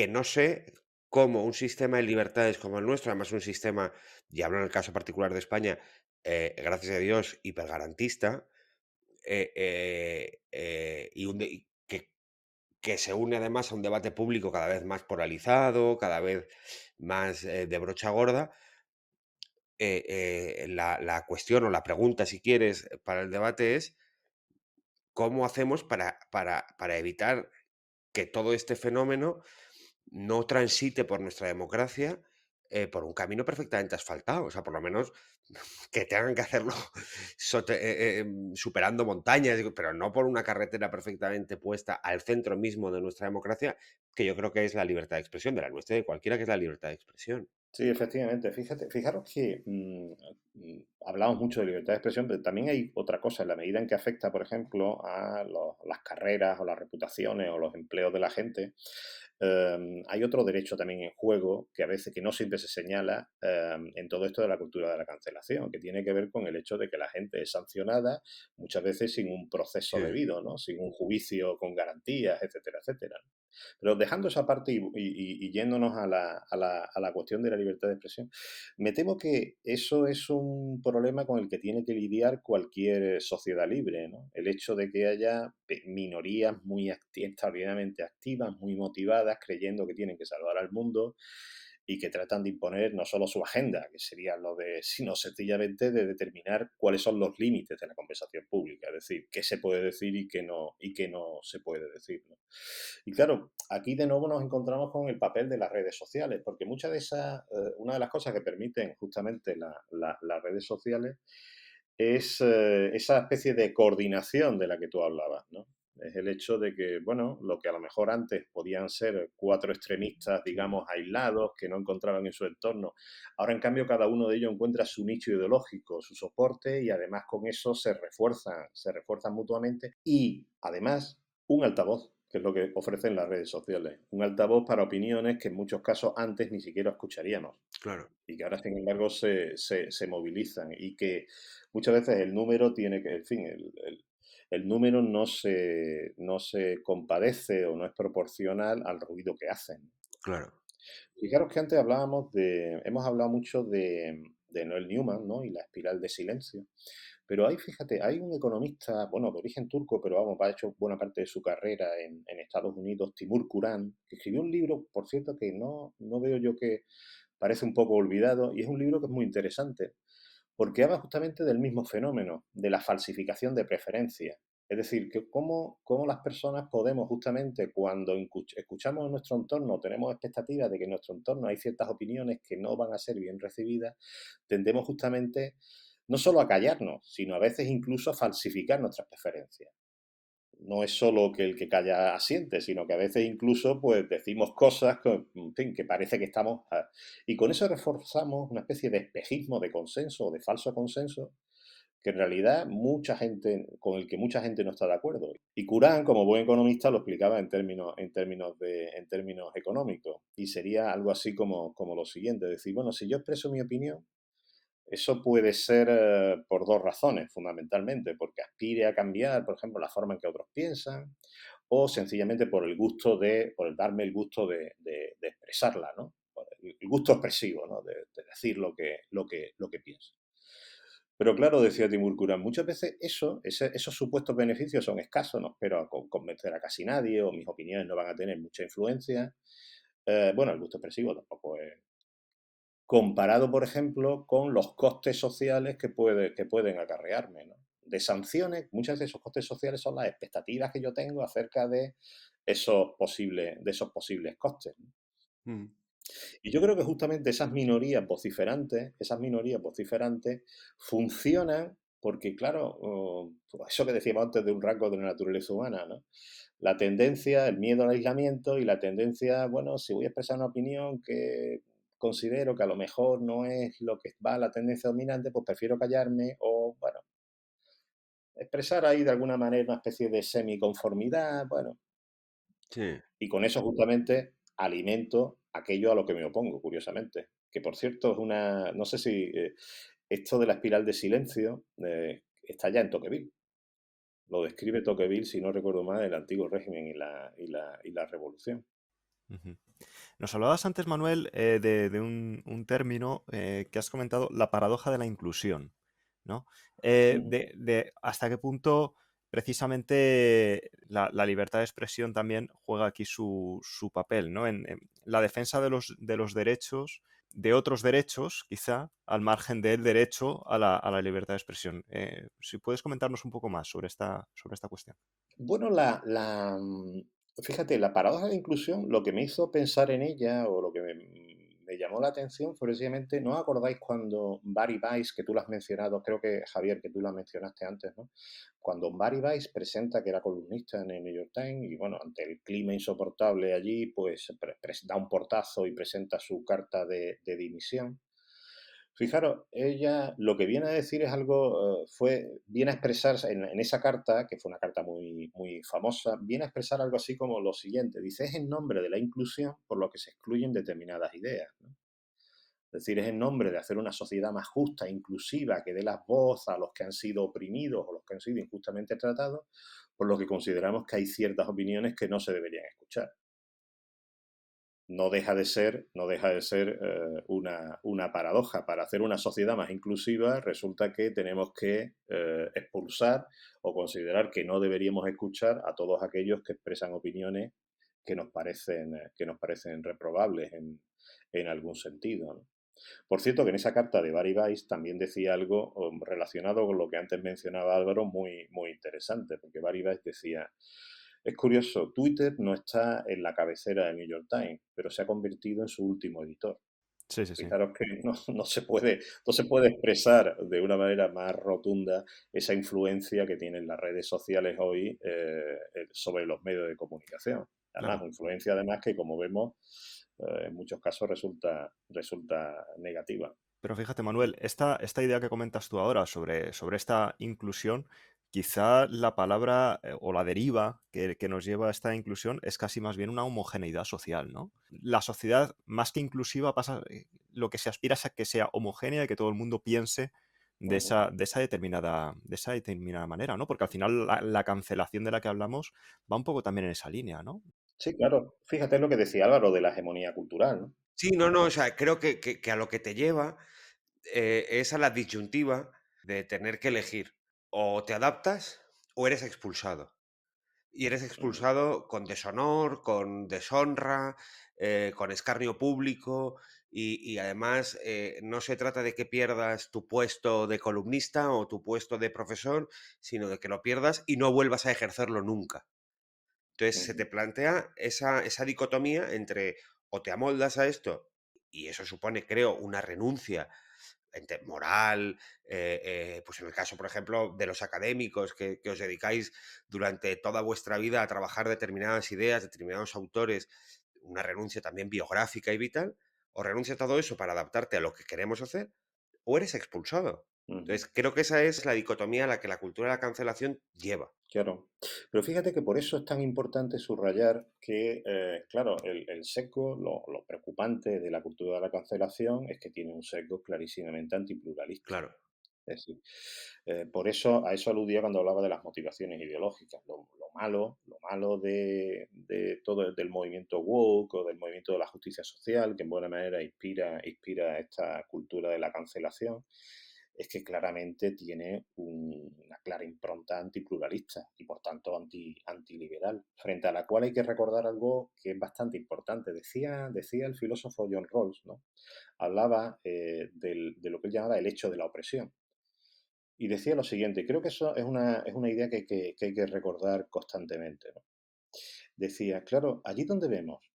no sé cómo un sistema de libertades como el nuestro, además un sistema, y hablo en el caso particular de España, gracias a Dios, hipergarantista, y que se une además a un debate público cada vez más polarizado, cada vez más de brocha gorda. La cuestión o la pregunta, si quieres, para el debate es cómo hacemos para evitar que todo este fenómeno no transite por nuestra democracia por un camino perfectamente asfaltado. O sea, por lo menos que tengan que hacerlo superando montañas, digo, pero no por una carretera perfectamente puesta al centro mismo de nuestra democracia, que yo creo que es la libertad de expresión, de la nuestra y de cualquiera, que es la libertad de expresión. Sí, efectivamente. Fijaros que hablamos mucho de libertad de expresión, pero también hay otra cosa, en la medida en que afecta, por ejemplo, a las carreras o las reputaciones o los empleos de la gente, hay otro derecho también en juego que a veces, que no siempre se señala en todo esto de la cultura de la cancelación, que tiene que ver con el hecho de que la gente es sancionada muchas veces sin un proceso Sí. debido, ¿no? Sin un juicio con garantías, etcétera, etcétera. Pero dejando esa parte y yéndonos a la cuestión de la libertad de expresión, me temo que eso es un problema con el que tiene que lidiar cualquier sociedad libre, ¿no? El hecho de que haya minorías muy extraordinariamente activas, muy motivadas, creyendo que tienen que salvar al mundo y que tratan de imponer no solo su agenda, que sería lo de, sino sencillamente de determinar cuáles son los límites de la conversación pública, es decir, qué se puede decir y qué no se puede decir, ¿no? Y claro, aquí de nuevo nos encontramos con el papel de las redes sociales, porque muchas de esas, una de las cosas que permiten justamente las redes sociales es esa especie de coordinación de la que tú hablabas, ¿no? Es el hecho de que, bueno, lo que a lo mejor antes podían ser 4 extremistas, digamos, aislados, que no encontraban en su entorno, ahora en cambio cada uno de ellos encuentra su nicho ideológico, su soporte y además con eso se refuerzan mutuamente y además un altavoz, que es lo que ofrecen las redes sociales, un altavoz para opiniones que en muchos casos antes ni siquiera escucharíamos Claro. y que ahora, sin embargo, se movilizan y que muchas veces el número tiene que, en fin, el número no se compadece o no es proporcional al ruido que hacen. Claro. Fijaros que antes hemos hablado mucho de Noel Newman, ¿no? Y la espiral de silencio. Pero ahí, fíjate, hay un economista, bueno, de origen turco, pero vamos, ha hecho buena parte de su carrera en Estados Unidos, Timur Kuran, que escribió un libro, por cierto, que no veo yo que parece un poco olvidado, y es un libro que es muy interesante, porque habla justamente del mismo fenómeno, de la falsificación de preferencias. Es decir, que cómo las personas podemos justamente cuando escuchamos en nuestro entorno, tenemos expectativas de que en nuestro entorno hay ciertas opiniones que no van a ser bien recibidas, tendemos justamente no solo a callarnos, sino a veces incluso a falsificar nuestras preferencias. No es solo que el que calla asiente, sino que a veces incluso pues decimos cosas que, en fin, que parece que estamos... Y con eso reforzamos una especie de espejismo de consenso o de falso consenso que en realidad con el que mucha gente no está de acuerdo. Y Curán, como buen economista, lo explicaba en términos económicos. Y sería algo así como lo siguiente, decir, bueno, si yo expreso mi opinión, eso puede ser por dos razones, fundamentalmente, porque aspire a cambiar, por ejemplo, la forma en que otros piensan, o sencillamente por el darme el gusto de expresarla, ¿no? Por el gusto expresivo, ¿no? De decir lo que pienso. Pero claro, decía Timur Kuran, muchas veces esos supuestos beneficios son escasos, no espero convencer a casi nadie, o mis opiniones no van a tener mucha influencia. Bueno, el gusto expresivo tampoco es comparado, por ejemplo, con los costes sociales que pueden acarrearme, ¿no? De sanciones, muchas de esos costes sociales son las expectativas que yo tengo acerca de esos posibles costes, ¿no? Mm. Y yo creo que justamente esas minorías vociferantes funcionan porque, claro, eso que decíamos antes de un rasgo de la naturaleza humana, ¿no? La tendencia, el miedo al aislamiento y la tendencia, bueno, si voy a expresar una opinión que considero que a lo mejor no es lo que va a la tendencia dominante, pues prefiero callarme o, bueno, expresar ahí de alguna manera una especie de semiconformidad, bueno, Sí. y con eso justamente alimento aquello a lo que me opongo, curiosamente. Que por cierto es no sé si esto de la espiral de silencio está ya en Tocqueville. Lo describe Tocqueville, si no recuerdo mal, el antiguo régimen y la revolución. Ujú. Nos hablabas antes, Manuel, de un término que has comentado, la paradoja de la inclusión, ¿no? De hasta qué punto precisamente la libertad de expresión también juega aquí su papel, ¿no? En la defensa de los derechos, de otros derechos, quizá, al margen del derecho a la libertad de expresión. Si puedes comentarnos un poco más sobre esta cuestión. Bueno, fíjate, la paradoja de inclusión, lo que me hizo pensar en ella o lo que me llamó la atención fue precisamente, ¿no os acordáis cuando Barry Weiss, que tú lo has mencionado, creo que Javier, que tú lo mencionaste antes, ¿no? Cuando Barry Weiss presenta, que era columnista en el New York Times, y bueno, ante el clima insoportable allí, pues da un portazo y presenta su carta de dimisión. Fijaros, ella lo que viene a decir es algo, viene a expresar en esa carta, que fue una carta muy, muy famosa, viene a expresar algo así como lo siguiente. Dice, es en nombre de la inclusión por lo que se excluyen determinadas ideas, ¿no? Es decir, es en nombre de hacer una sociedad más justa, inclusiva, que dé la voz a los que han sido oprimidos o los que han sido injustamente tratados, por lo que consideramos que hay ciertas opiniones que no se deberían escuchar. No deja de ser una paradoja. Para hacer una sociedad más inclusiva, resulta que tenemos que expulsar o considerar que no deberíamos escuchar a todos aquellos que expresan opiniones que nos parecen reprobables en algún sentido, ¿no? Por cierto, que en esa carta de Barry Weiss también decía algo relacionado con lo que antes mencionaba Álvaro, muy, muy interesante, porque Barry Weiss decía, es curioso, Twitter no está en la cabecera del New York Times, pero se ha convertido en su último editor. Sí, sí, sí. Fijaros que no se puede expresar de una manera más rotunda esa influencia que tienen las redes sociales hoy sobre los medios de comunicación. Además, Claro. influencia además que, como vemos, en muchos casos resulta negativa. Pero fíjate, Manuel, esta idea que comentas tú ahora sobre esta inclusión, quizá la palabra o la deriva que nos lleva a esta inclusión es casi más bien una homogeneidad social, ¿no? La sociedad, más que inclusiva, lo que se aspira es a que sea homogénea y que todo el mundo piense Ujú. de esa determinada manera, ¿no? Porque al final la cancelación de la que hablamos va un poco también en esa línea, ¿no? Sí, claro. Fíjate lo que decía Álvaro de la hegemonía cultural, ¿no? Sí, no, o sea, creo que a lo que te lleva es a la disyuntiva de tener que elegir o te adaptas o eres expulsado. Y eres Ujú, expulsado con deshonor, con deshonra, con escarnio público y además no se trata de que pierdas tu puesto de columnista o tu puesto de profesor, sino de que lo pierdas y no vuelvas a ejercerlo nunca. Entonces se te ujú, plantea esa dicotomía entre o te amoldas a esto, y eso supone, creo, una renuncia moral, pues en el caso, por ejemplo, de los académicos que os dedicáis durante toda vuestra vida a trabajar determinadas ideas, determinados autores, una renuncia también biográfica y vital, o renuncias a todo eso para adaptarte a lo que queremos hacer, o eres expulsado. ujú. Entonces, creo que esa es la dicotomía a la que la cultura de la cancelación lleva. Claro. Pero fíjate que por eso es tan importante subrayar que, claro, el sesgo, lo preocupante de la cultura de la cancelación es que tiene un sesgo clarísimamente antipluralista. Claro. Es decir, por eso, a eso aludía cuando hablaba de las motivaciones ideológicas. Lo malo de todo del movimiento woke o del movimiento de la justicia social, que en buena manera inspira esta cultura de la cancelación, es que claramente tiene una clara impronta antipluralista y por tanto antiliberal, frente a la cual hay que recordar algo que es bastante importante. Decía el filósofo John Rawls, ¿no? Hablaba de lo que él llamaba el hecho de la opresión. Y decía lo siguiente, creo que eso es una idea que hay que recordar constantemente, ¿no? Decía, claro, allí donde vemos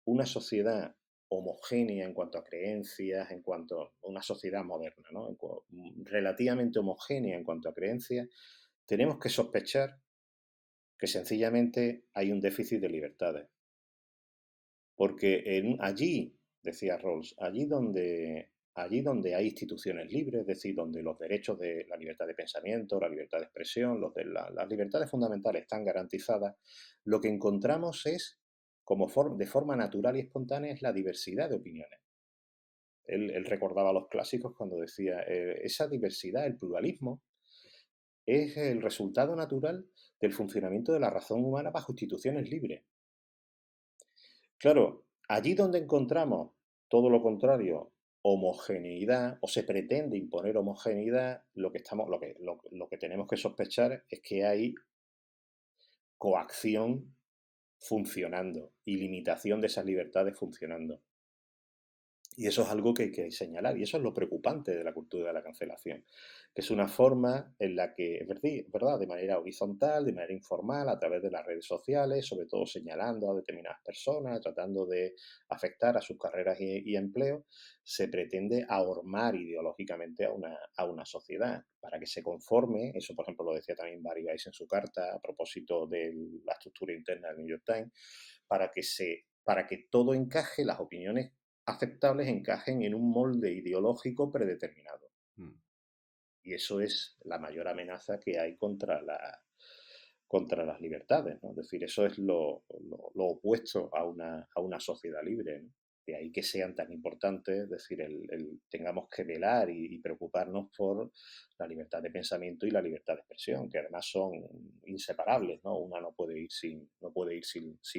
una sociedad homogénea en cuanto a creencias, en cuanto a una sociedad moderna, ¿no? Relativamente homogénea en cuanto a creencias, tenemos que sospechar que sencillamente hay un déficit de libertades. Porque allí, decía Rawls, allí donde hay instituciones libres, es decir, donde los derechos de la libertad de pensamiento, la libertad de expresión, las libertades fundamentales están garantizadas, lo que encontramos es, de forma natural y espontánea, es la diversidad de opiniones. Él recordaba a los clásicos cuando decía, esa diversidad, el pluralismo, es el resultado natural del funcionamiento de la razón humana bajo instituciones libres. Claro, allí donde encontramos todo lo contrario, homogeneidad, o se pretende imponer homogeneidad, lo que tenemos que sospechar es que hay coacción funcionando y limitación de esas libertades funcionando. Y eso es algo que hay que señalar, y eso es lo preocupante de la cultura de la cancelación, que es una forma en la que, es verdad, de manera horizontal, de manera informal, a través de las redes sociales, sobre todo señalando a determinadas personas, tratando de afectar a sus carreras y empleo, se pretende ahormar ideológicamente a una sociedad para que se conforme, eso por ejemplo lo decía también Barry Weiss en su carta a propósito de la estructura interna del New York Times, para que todo encaje, las opiniones aceptables encajen en un molde ideológico predeterminado. Mm. Y eso es la mayor amenaza que hay contra las libertades, ¿no? Es decir, eso es lo opuesto a una sociedad libre, ¿no? De ahí que sean tan importantes, es decir, tengamos que velar y preocuparnos por la libertad de pensamiento y la libertad de expresión, que además son inseparables, ¿no? Una no puede ir sin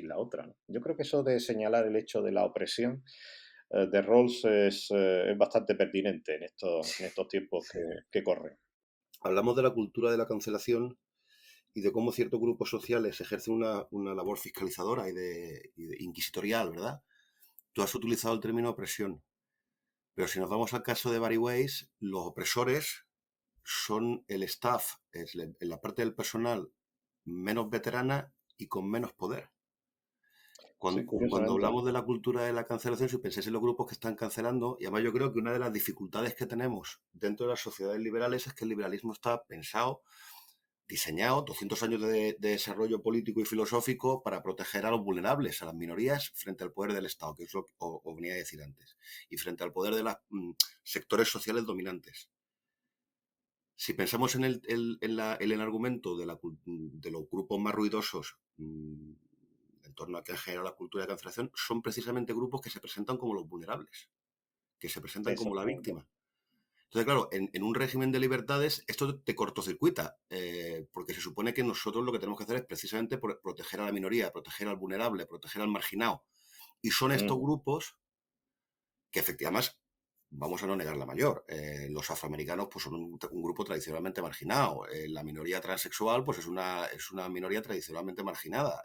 la otra, ¿no? Yo creo que eso de señalar el hecho de la opresión de Rawls es bastante pertinente en estos tiempos que corren. Hablamos de la cultura de la cancelación y de cómo ciertos grupos sociales ejercen una labor fiscalizadora y de inquisitorial, ¿verdad? Tú has utilizado el término opresión, pero si nos vamos al caso de Bari Weiss, los opresores son el staff, es la parte del personal menos veterana y con menos poder. Cuando hablamos de la cultura de la cancelación, si pensáis en los grupos que están cancelando, y además yo creo que una de las dificultades que tenemos dentro de las sociedades liberales es que el liberalismo está pensado, diseñado, 200 años de desarrollo político y filosófico para proteger a los vulnerables, a las minorías, frente al poder del Estado, que es lo que os venía a decir antes, y frente al poder de los sectores sociales dominantes. Si pensamos en el argumento de los grupos más ruidosos en torno a que han generado la cultura de cancelación, son precisamente grupos que se presentan como los vulnerables, que se presentan como la víctima. Entonces, claro, en un régimen de libertades esto te cortocircuita, porque se supone que nosotros lo que tenemos que hacer es precisamente proteger a la minoría, proteger al vulnerable, proteger al marginado. Y son estos grupos que efectivamente, vamos a no negar la mayor, los afroamericanos pues son un grupo tradicionalmente marginado, la minoría transexual pues es una minoría tradicionalmente marginada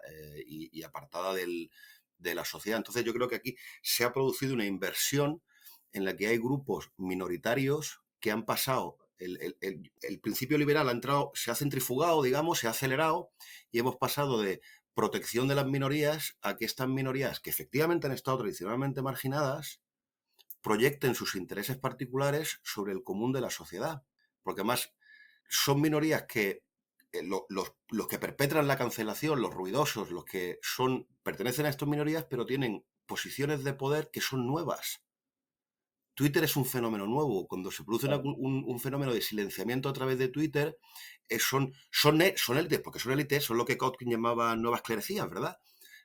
y apartada de la sociedad. Entonces yo creo que aquí se ha producido una inversión en la que hay grupos minoritarios que han pasado, el principio liberal ha entrado, se ha centrifugado, digamos, se ha acelerado y hemos pasado de protección de las minorías a que estas minorías, que efectivamente han estado tradicionalmente marginadas, proyecten sus intereses particulares sobre el común de la sociedad. Porque además son minorías que los que perpetran la cancelación, los ruidosos, los que pertenecen a estas minorías, pero tienen posiciones de poder que son nuevas. Twitter es un fenómeno nuevo. Cuando se produce un fenómeno de silenciamiento a través de Twitter, son élites, porque son élites, son lo que Kotkin llamaba nuevas clerecías, ¿verdad?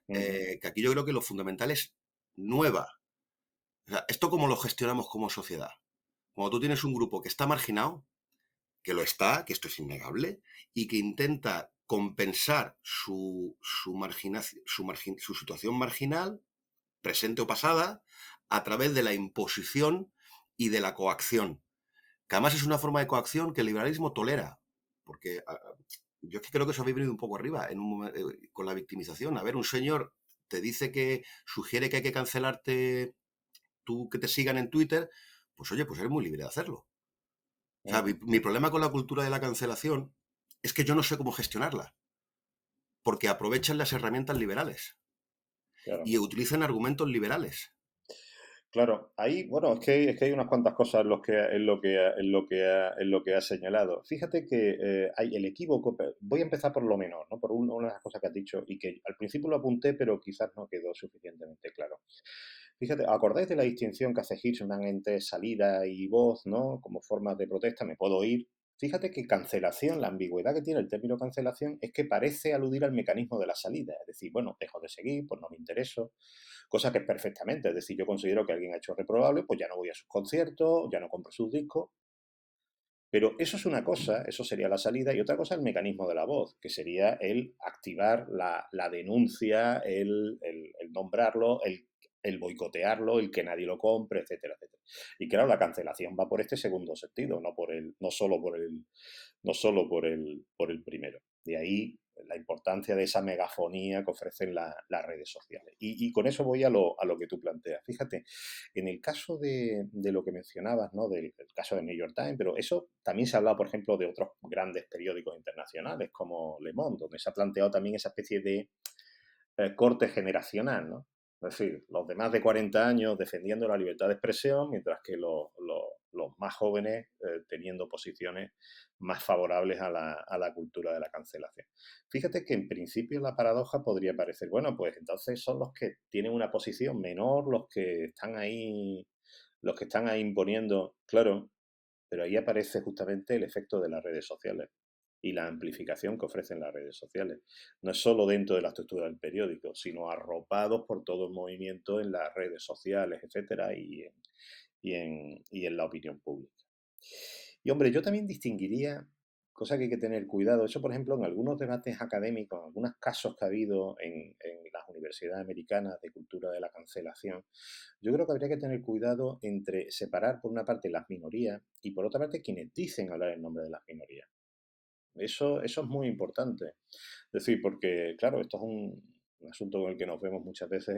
Que aquí yo creo que lo fundamental es nueva. O sea, ¿esto cómo lo gestionamos como sociedad? Cuando tú tienes un grupo que está marginado, que lo está, que esto es innegable, y que intenta compensar su situación marginal, presente o pasada, a través de la imposición y de la coacción. Que además es una forma de coacción que el liberalismo tolera. Porque yo es que creo que eso habéis venido un poco arriba con la victimización. A ver, un señor te dice que sugiere que hay que cancelarte, tú que te sigan en Twitter, pues oye, pues eres muy libre de hacerlo. O sea, mi problema con la cultura de la cancelación es que yo no sé cómo gestionarla. Porque aprovechan las herramientas liberales. Claro. Y utilizan argumentos liberales. Claro, ahí, bueno, es que hay unas cuantas cosas en lo que ha señalado. Fíjate que hay el equívoco, voy a empezar por lo menor, ¿no? Por una de las cosas que has dicho y que al principio lo apunté, pero quizás no quedó suficientemente claro. Fíjate, ¿acordáis de la distinción que hace Hirschman entre salida y voz, ¿no? Como formas de protesta, me puedo ir. Fíjate que cancelación, la ambigüedad que tiene el término cancelación es que parece aludir al mecanismo de la salida. Es decir, bueno, dejo de seguir, pues no me intereso. Cosa que es perfectamente. Es decir, yo considero que alguien ha hecho reprobable, pues ya no voy a sus conciertos, ya no compro sus discos. Pero eso es una cosa, eso sería la salida, y otra cosa el mecanismo de la voz, que sería el activar la denuncia, el nombrarlo, el boicotearlo, el que nadie lo compre, etcétera, etcétera. Y claro, la cancelación va por este segundo sentido, no solo por el primero. De ahí la importancia de esa megafonía que ofrecen las redes sociales. Y con eso voy a lo que tú planteas. Fíjate, en el caso de lo que mencionabas, ¿no? Del caso de New York Times, pero eso también se ha hablado, por ejemplo, de otros grandes periódicos internacionales como Le Monde, donde se ha planteado también esa especie de corte generacional, ¿no? Es decir, los de más de 40 años defendiendo la libertad de expresión, mientras que los los más jóvenes teniendo posiciones más favorables a la cultura de la cancelación. Fíjate que en principio la paradoja podría parecer, bueno, pues entonces son los que tienen una posición menor, los que están ahí imponiendo, claro, pero ahí aparece justamente el efecto de las redes sociales y la amplificación que ofrecen las redes sociales. No es solo dentro de la estructura del periódico, sino arropados por todo el movimiento en las redes sociales, etcétera, y en la opinión pública. Y hombre, yo también distinguiría, cosa que hay que tener cuidado, eso por ejemplo en algunos debates académicos, en algunos casos que ha habido en las universidades americanas de cultura de la cancelación, yo creo que habría que tener cuidado entre separar por una parte las minorías y por otra parte quienes dicen hablar en nombre de las minorías. Eso es muy importante. Es decir, porque, claro, esto es un asunto con el que nos vemos muchas veces,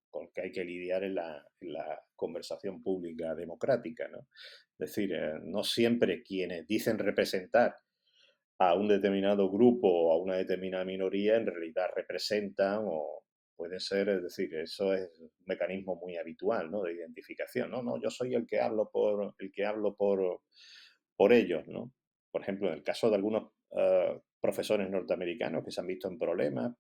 con el que hay que lidiar en la conversación pública democrática, ¿no? Es decir, no siempre quienes dicen representar a un determinado grupo o a una determinada minoría en realidad representan o pueden ser, es decir, eso es un mecanismo muy habitual, ¿no? De identificación, ¿no? No, yo soy el que hablo por ellos, ¿no? Por ejemplo, en el caso de algunos profesores norteamericanos que se han visto en problemas,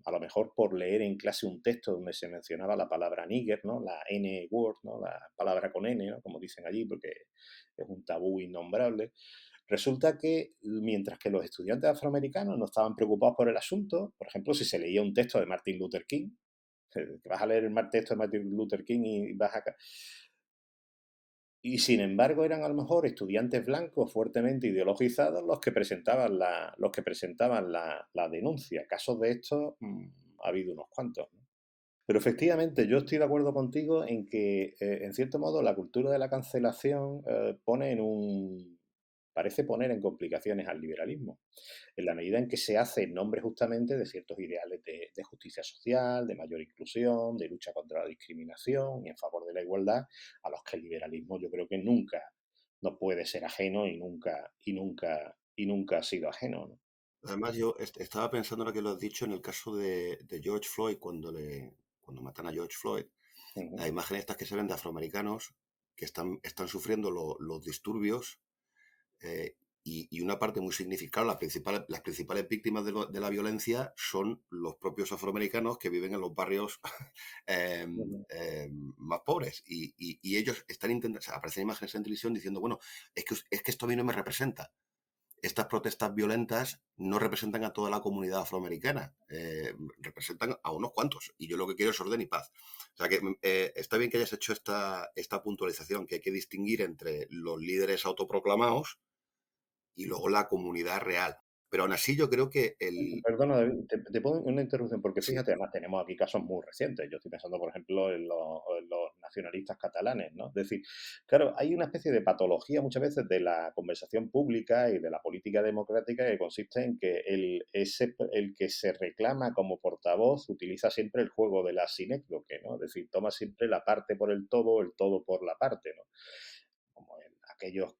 a lo mejor por leer en clase un texto donde se mencionaba la palabra nigger, ¿no? La N-word, ¿no? La palabra con N, ¿no? Como dicen allí, porque es un tabú innombrable. Resulta que mientras que los estudiantes afroamericanos no estaban preocupados por el asunto, por ejemplo, si se leía un texto de Martin Luther King, que vas a leer el texto de Martin Luther King y vas a... Y sin embargo eran a lo mejor estudiantes blancos fuertemente ideologizados los que presentaban la denuncia. Casos de estos ha habido unos cuantos, ¿no? Pero efectivamente yo estoy de acuerdo contigo en que, en cierto modo, la cultura de la cancelación parece poner en complicaciones al liberalismo, en la medida en que se hace en nombre justamente de ciertos ideales de justicia social, de mayor inclusión, de lucha contra la discriminación y en favor de la igualdad, a los que el liberalismo yo creo que nunca no puede ser ajeno y nunca ha sido ajeno, ¿no? Además, yo estaba pensando ahora que lo has dicho en el caso de George Floyd, cuando matan a George Floyd, las imágenes estas que se ven de afroamericanos que están sufriendo los disturbios, y una parte muy significativa, las principales víctimas de la violencia son los propios afroamericanos que viven en los barrios más pobres. Y ellos están intentando, o sea, aparecen imágenes en televisión diciendo, bueno, es que esto a mí no me representa. Estas protestas violentas no representan a toda la comunidad afroamericana, representan a unos cuantos, y yo lo que quiero es orden y paz. O sea que está bien que hayas hecho esta puntualización, que hay que distinguir entre los líderes autoproclamados y luego la comunidad real. Pero aún así yo creo que Perdona, David, te pongo una interrupción, porque Sí. fíjate, además tenemos aquí casos muy recientes. Yo estoy pensando, por ejemplo, en los nacionalistas catalanes, ¿no? Es decir, claro, hay una especie de patología muchas veces de la conversación pública y de la política democrática que consiste en que el que se reclama como portavoz utiliza siempre el juego de la sinécdoque, ¿no? Es decir, toma siempre la parte por el todo por la parte, ¿no? Como en aquellos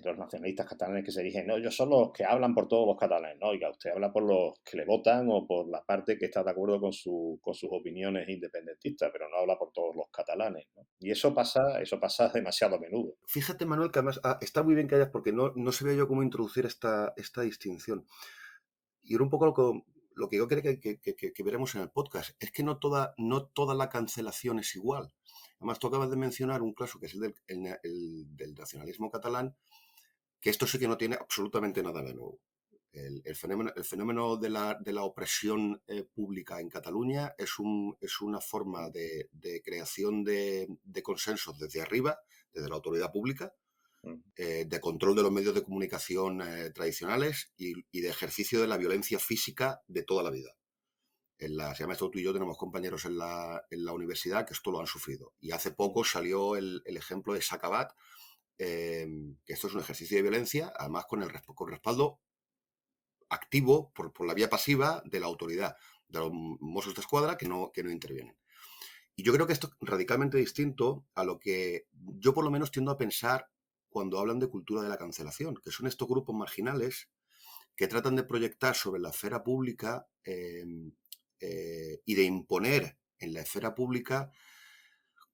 los nacionalistas catalanes que se dicen, no, ellos son los que hablan por todos los catalanes, no, oiga, usted habla por los que le votan o por la parte que está de acuerdo con sus opiniones independentistas, pero no habla por todos los catalanes, ¿no? Y eso pasa demasiado a menudo. Fíjate, Manuel, que además está muy bien que hayas, porque no sabía yo cómo introducir esta distinción. Y era un poco lo que yo quería que veremos en el podcast. Es que no toda la cancelación es igual. Además, tú acabas de mencionar un caso que es el del nacionalismo catalán, que esto sí que no tiene absolutamente nada de nuevo. El fenómeno de la opresión pública en Cataluña es una forma de creación de consensos desde arriba, desde la autoridad pública, de control de los medios de comunicación tradicionales y de ejercicio de la violencia física de toda la vida. Se llama esto, tú y yo tenemos compañeros en la universidad que esto lo han sufrido. Y hace poco salió el ejemplo de Sacabát, que esto es un ejercicio de violencia, además con respaldo activo por la vía pasiva de la autoridad, de los Mossos d'Esquadra que no intervienen. Y yo creo que esto es radicalmente distinto a lo que yo por lo menos tiendo a pensar cuando hablan de cultura de la cancelación, que son estos grupos marginales que tratan de proyectar sobre la esfera pública y de imponer en la esfera pública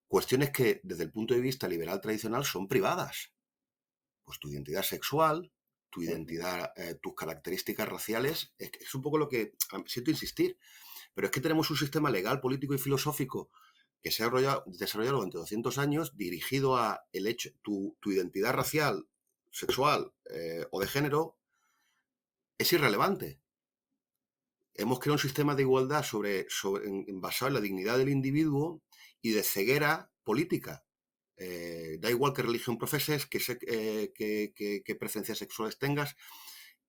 cuestiones que desde el punto de vista liberal tradicional son privadas. Pues tu identidad sexual, tu identidad, tus características raciales, es un poco lo que siento insistir, pero es que tenemos un sistema legal, político y filosófico que se ha desarrollado durante 200 años dirigido a el hecho, tu identidad racial, sexual o de género es irrelevante. Hemos creado un sistema de igualdad basado en la dignidad del individuo y de ceguera política. Da igual qué religión profeses, qué preferencias sexuales tengas.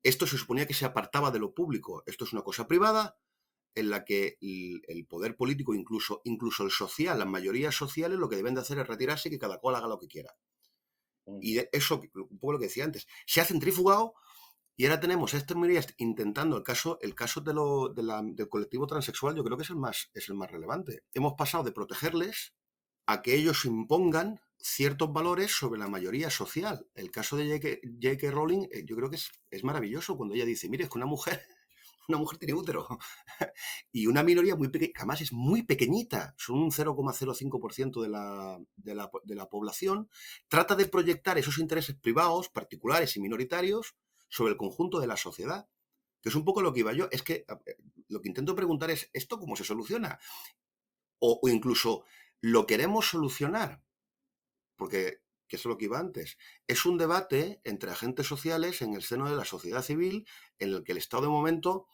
Esto se suponía que se apartaba de lo público. Esto es una cosa privada en la que el poder político, incluso el social, las mayorías sociales, lo que deben de hacer es retirarse y que cada cual haga lo que quiera. Y eso, un poco lo que decía antes, se ha centrifugado y ahora tenemos estas minorías intentando el caso del colectivo transexual. Yo creo que es el más relevante. Hemos pasado de protegerles a que ellos impongan ciertos valores sobre la mayoría social. El caso de J.K. Rowling, yo creo que es maravilloso cuando ella dice, mire, es que una mujer tiene útero. Y una minoría muy pequeña, que además es muy pequeñita, son un 0,05% de la población, trata de proyectar esos intereses privados, particulares y minoritarios sobre el conjunto de la sociedad. Que es un poco lo que iba yo. Es que lo que intento preguntar es, ¿esto cómo se soluciona? O incluso, ¿lo queremos solucionar? Porque, que es lo que iba antes, es un debate entre agentes sociales en el seno de la sociedad civil en el que el Estado de momento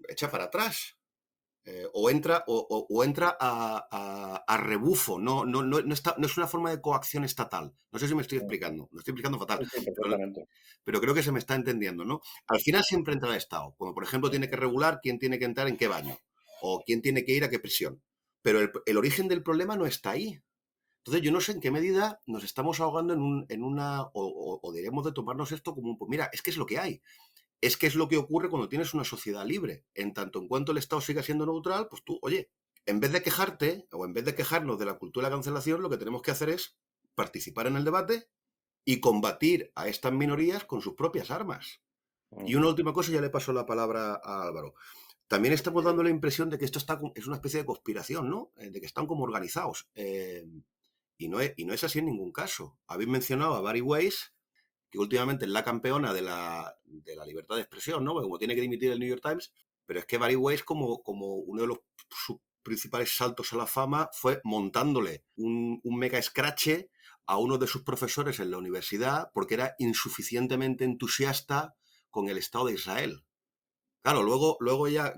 echa para atrás o entra a rebufo. No es una forma de coacción estatal. No sé si me estoy explicando. Me estoy explicando fatal. Sí, perfectamente. Pero creo que se me está entendiendo, ¿no? Al final siempre entra el Estado. Cuando, por ejemplo, tiene que regular quién tiene que entrar en qué baño o quién tiene que ir a qué prisión. Pero el origen del problema no está ahí. Entonces, yo no sé en qué medida nos estamos ahogando o deberíamos de tomarnos esto como pues mira, es que es lo que hay. Es que es lo que ocurre cuando tienes una sociedad libre. En tanto en cuanto el Estado siga siendo neutral, pues tú, oye, en vez de quejarte o en vez de quejarnos de la cultura de la cancelación, lo que tenemos que hacer es participar en el debate y combatir a estas minorías con sus propias armas. Y una última cosa, ya le paso la palabra a Álvaro. También estamos dando la impresión de que esto es una especie de conspiración, ¿no? De que están como organizados. Y no es así en ningún caso. Habéis mencionado a Bari Weiss, que últimamente es la campeona de la libertad de expresión, ¿no? Porque como tiene que dimitir el New York Times, pero es que Bari Weiss, como uno de sus principales saltos a la fama, fue montándole un mega escrache a uno de sus profesores en la universidad porque era insuficientemente entusiasta con el Estado de Israel. Claro, luego ella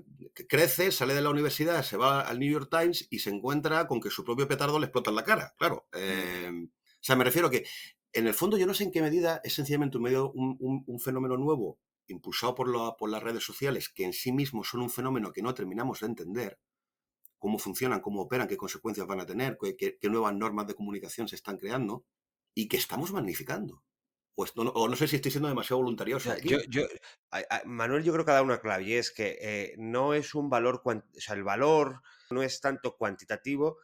crece, sale de la universidad, se va al New York Times y se encuentra con que su propio petardo le explota en la cara, claro. O sea, me refiero a que, en el fondo, yo no sé en qué medida es sencillamente un fenómeno nuevo, impulsado por las redes sociales, que en sí mismos son un fenómeno que no terminamos de entender, cómo funcionan, cómo operan, qué consecuencias van a tener, qué nuevas normas de comunicación se están creando, y que estamos magnificando. Pues no sé si estoy siendo demasiado voluntarioso aquí. Manuel, yo creo que ha dado una clave y es que no es un valor, o sea, el valor no es tanto cuantitativo,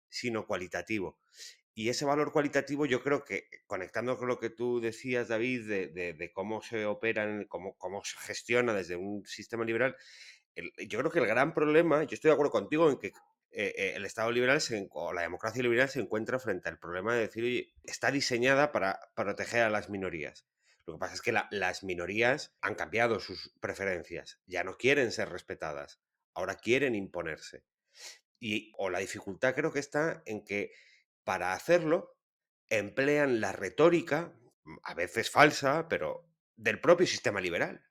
sino cualitativo. Y ese valor cualitativo yo creo que, conectando con lo que tú decías, David, de cómo se operan, cómo se gestiona desde un sistema liberal, yo creo que el gran problema, yo estoy de acuerdo contigo en que el Estado liberal o la democracia liberal se encuentra frente al problema de decir, oye, está diseñada para proteger a las minorías. Lo que pasa es que las minorías han cambiado sus preferencias, ya no quieren ser respetadas, ahora quieren imponerse. O la dificultad creo que está en que para hacerlo emplean la retórica, a veces falsa, pero del propio sistema liberal.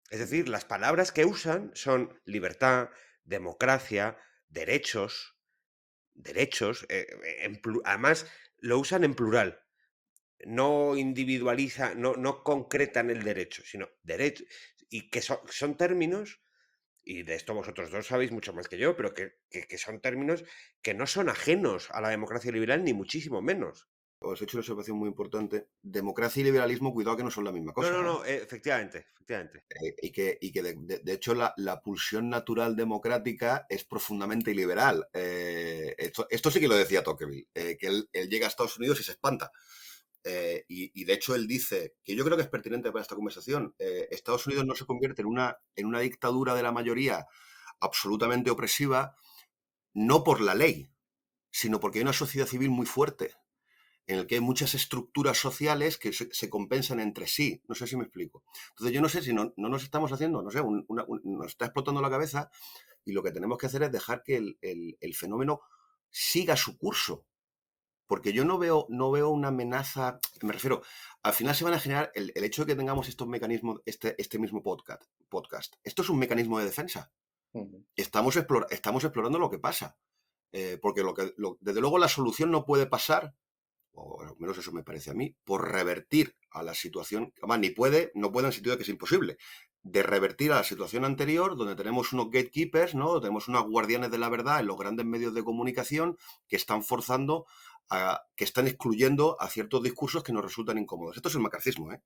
Es decir, las palabras que usan son libertad, democracia, derechos, además lo usan en plural, no individualiza, no concretan el derecho, sino derecho, y que son términos, y de esto vosotros dos sabéis mucho más que yo, pero que son términos que no son ajenos a la democracia liberal, ni muchísimo menos. Os he hecho una observación muy importante. Democracia y liberalismo, cuidado que no son la misma cosa. No, efectivamente. Y que de hecho la pulsión natural democrática es profundamente liberal. Esto sí que lo decía Tocqueville, que él llega a Estados Unidos y se espanta. Y de hecho él dice, que yo creo que es pertinente para esta conversación, Estados Unidos no se convierte en una dictadura de la mayoría absolutamente opresiva, no por la ley, sino porque hay una sociedad civil muy fuerte, en el que hay muchas estructuras sociales que se compensan entre sí. No sé si me explico. Entonces yo no sé si no nos estamos haciendo, no sé, nos está explotando la cabeza, y lo que tenemos que hacer es dejar que el fenómeno siga su curso. Porque yo no veo una amenaza, me refiero, al final se van a generar, el hecho de que tengamos estos mecanismos, este mismo podcast, esto es un mecanismo de defensa. Estamos explorando lo que pasa. Porque desde luego la solución no puede pasar, o al menos eso me parece a mí, por revertir a la situación, además no puede en el sentido de que es imposible, de revertir a la situación anterior, donde tenemos unos gatekeepers, ¿no? Tenemos unos guardianes de la verdad en los grandes medios de comunicación que están forzando, que están excluyendo a ciertos discursos que nos resultan incómodos. Esto es el macarcismo, ¿eh?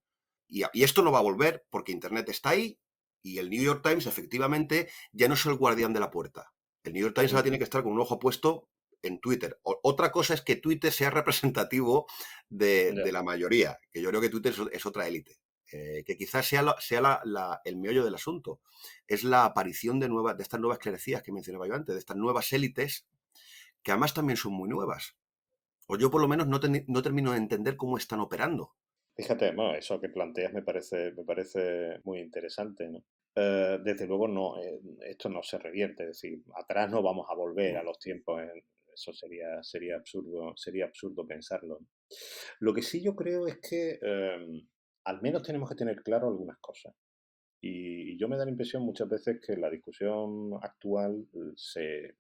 Y esto no va a volver porque Internet está ahí, y el New York Times efectivamente ya no es el guardián de la puerta. El New York Times ahora tiene que estar con un ojo puesto en Twitter. Otra cosa es que Twitter sea representativo de la mayoría, que yo creo que Twitter es otra élite. Que quizás sea el meollo del asunto. Es la aparición de estas nuevas clerecías que mencionaba yo antes, de estas nuevas élites, que además también son muy nuevas. O yo por lo menos no termino de entender cómo están operando. Fíjate, bueno, eso que planteas me parece muy interesante, ¿no? Desde luego esto no se revierte, es decir, atrás no vamos a volver a los tiempos, eso sería absurdo pensarlo. Lo que sí yo creo es que al menos tenemos que tener claro algunas cosas. Y yo me da la impresión muchas veces que en la discusión actual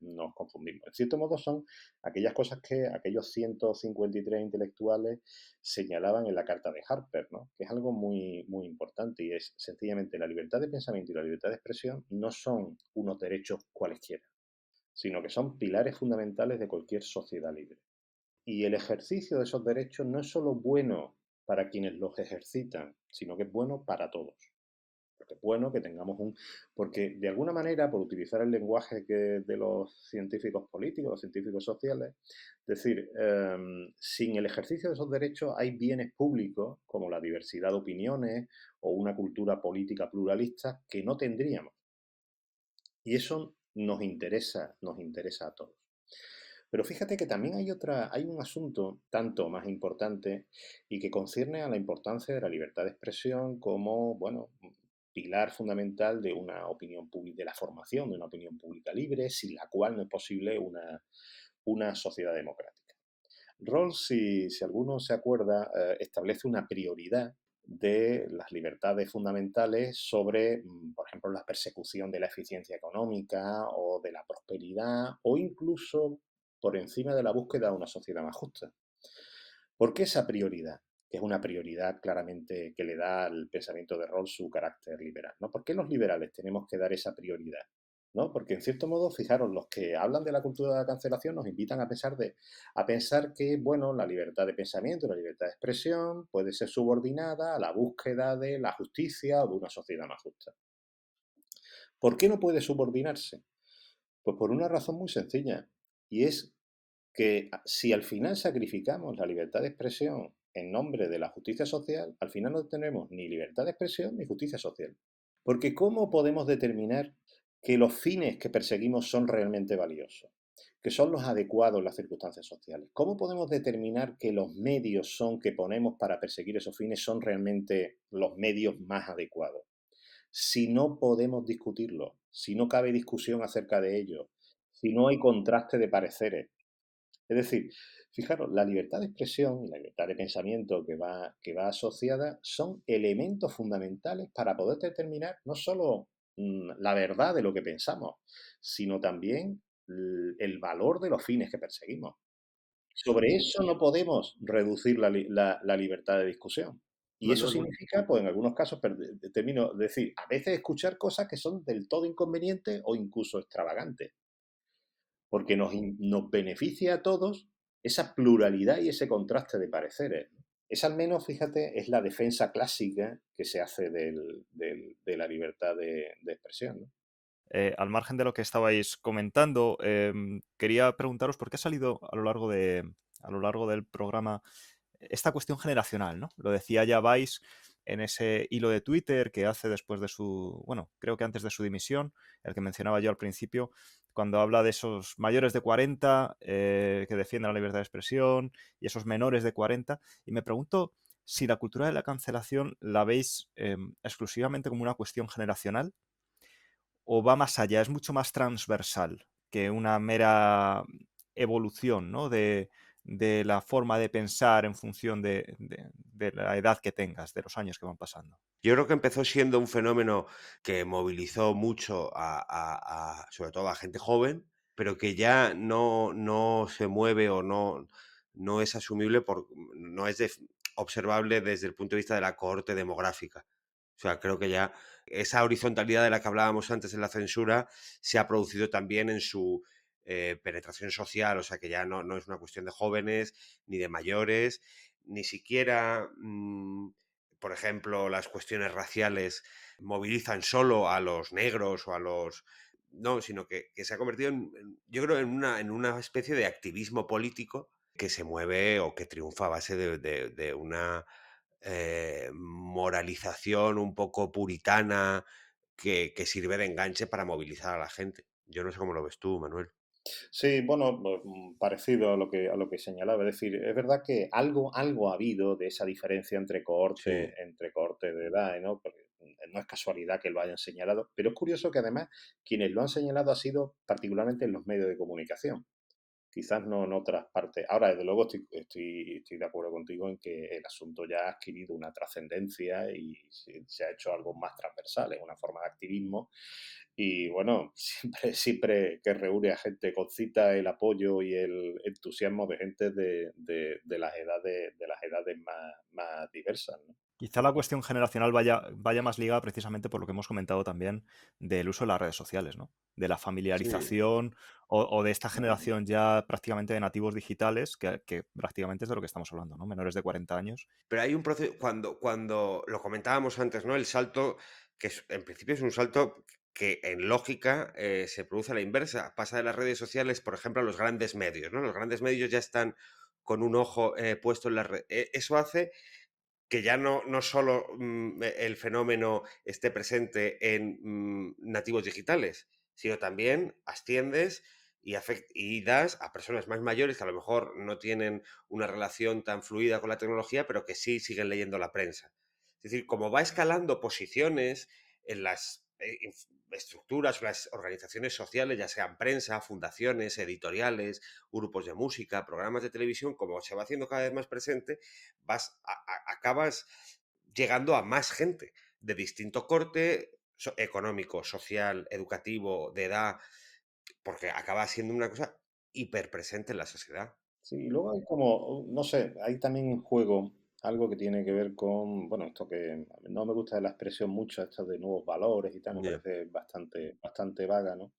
nos confundimos. En cierto modo son aquellas cosas que aquellos 153 intelectuales señalaban en la carta de Harper, ¿no? Que es algo muy, muy importante, y es sencillamente la libertad de pensamiento y la libertad de expresión no son unos derechos cualesquiera, sino que son pilares fundamentales de cualquier sociedad libre. Y el ejercicio de esos derechos no es solo bueno para quienes los ejercitan, sino que es bueno para todos. Porque es bueno que tengamos porque de alguna manera, por utilizar el lenguaje de los científicos políticos, los científicos sociales, es decir, sin el ejercicio de esos derechos hay bienes públicos como la diversidad de opiniones o una cultura política pluralista que no tendríamos. Y eso nos interesa a todos. Pero fíjate que también hay un asunto tanto más importante y que concierne a la importancia de la libertad de expresión como, bueno, pilar fundamental de una opinión pública, de la formación de una opinión pública libre, sin la cual no es posible una sociedad democrática. Rawls, si alguno se acuerda, establece una prioridad de las libertades fundamentales sobre, por ejemplo, la persecución de la eficiencia económica o de la prosperidad, o incluso por encima de la búsqueda de una sociedad más justa. ¿Por qué esa prioridad? Que es una prioridad claramente que le da al pensamiento de Rawls su carácter liberal, ¿no? ¿Por qué los liberales tenemos que dar esa prioridad? ¿No? Porque en cierto modo, fijaros, los que hablan de la cultura de la cancelación nos invitan a pensar que, bueno, la libertad de pensamiento, la libertad de expresión puede ser subordinada a la búsqueda de la justicia o de una sociedad más justa. ¿Por qué no puede subordinarse? Pues por una razón muy sencilla, y es que si al final sacrificamos la libertad de expresión en nombre de la justicia social, al final no tenemos ni libertad de expresión ni justicia social. Porque ¿cómo podemos determinar que los fines que perseguimos son realmente valiosos? Que son los adecuados en las circunstancias sociales. ¿Cómo podemos determinar que los medios que ponemos para perseguir esos fines son realmente los medios más adecuados? Si no podemos discutirlo, si no cabe discusión acerca de ello, si no hay contraste de pareceres. Es decir, fijaros, la libertad de expresión y la libertad de pensamiento que va asociada son elementos fundamentales para poder determinar no solo la verdad de lo que pensamos, sino también el valor de los fines que perseguimos. Sobre eso no podemos reducir la libertad de discusión. Y eso significa, pues en algunos casos, decir, a veces escuchar cosas que son del todo inconvenientes o incluso extravagantes. Porque nos beneficia a todos esa pluralidad y ese contraste de pareceres. Esa al menos, fíjate, es la defensa clásica que se hace de la libertad de expresión, ¿no? Al margen de lo que estabais comentando, quería preguntaros por qué ha salido a lo largo del programa esta cuestión generacional, ¿no? Lo decía ya Weiss en ese hilo de Twitter que hace después de creo que antes de su dimisión, el que mencionaba yo al principio, cuando habla de esos mayores de 40 que defienden la libertad de expresión y esos menores de 40. Y me pregunto si la cultura de la cancelación la veis exclusivamente como una cuestión generacional o va más allá, es mucho más transversal que una mera evolución, ¿no? de la forma de pensar en función de la edad que tengas, de los años que van pasando. Yo creo que empezó siendo un fenómeno que movilizó mucho sobre todo a gente joven, pero que ya no se mueve o no es asumible, no es observable desde el punto de vista de la cohorte demográfica. O sea, creo que ya esa horizontalidad de la que hablábamos antes en la censura se ha producido también en su penetración social. O sea, que ya no es una cuestión de jóvenes ni de mayores, ni siquiera, por ejemplo, las cuestiones raciales movilizan solo a los negros o a los... No, sino que se ha convertido, yo creo, en una especie de activismo político que se mueve o que triunfa a base de una moralización un poco puritana que sirve de enganche para movilizar a la gente. Yo no sé cómo lo ves tú, Manuel. Sí, bueno, parecido a lo que señalaba. Es decir, es verdad que algo ha habido de esa diferencia Sí. entre cohortes de edad, ¿no? Porque no es casualidad que lo hayan señalado, pero es curioso que además quienes lo han señalado ha sido particularmente en los medios de comunicación. Quizás no en otras partes. Ahora, desde luego, estoy de acuerdo contigo en que el asunto ya ha adquirido una trascendencia y se ha hecho algo más transversal, es una forma de activismo. Y bueno, siempre que reúne a gente concita el apoyo y el entusiasmo de gente de las edades más diversas, ¿no? Quizá la cuestión generacional vaya más ligada precisamente por lo que hemos comentado también del uso de las redes sociales, ¿no? De la Sí. familiarización o de esta generación ya prácticamente de nativos digitales, que prácticamente es de lo que estamos hablando, ¿no? Menores de 40 años. Pero hay un proceso, cuando lo comentábamos antes, ¿no? El salto, en principio es un salto que en lógica se produce a la inversa. Pasa de las redes sociales, por ejemplo, a los grandes medios, ¿no? Los grandes medios ya están con un ojo puesto en la red. Eso hace que ya no solo el fenómeno esté presente en nativos digitales, sino también asciendes y das a personas más mayores que a lo mejor no tienen una relación tan fluida con la tecnología, pero que sí siguen leyendo la prensa. Es decir, como va escalando posiciones en las estructuras o las organizaciones sociales, ya sean prensa, fundaciones, editoriales, grupos de música, programas de televisión, como se va haciendo cada vez más presente, acabas llegando a más gente de distinto corte económico, social, educativo, de edad, porque acaba siendo una cosa hiperpresente en la sociedad. Sí, y luego hay como, no sé, hay también en juego algo que tiene que ver con, bueno, esto que no me gusta la expresión mucho, esto de nuevos valores y tal, me Yeah. parece bastante vaga, ¿no?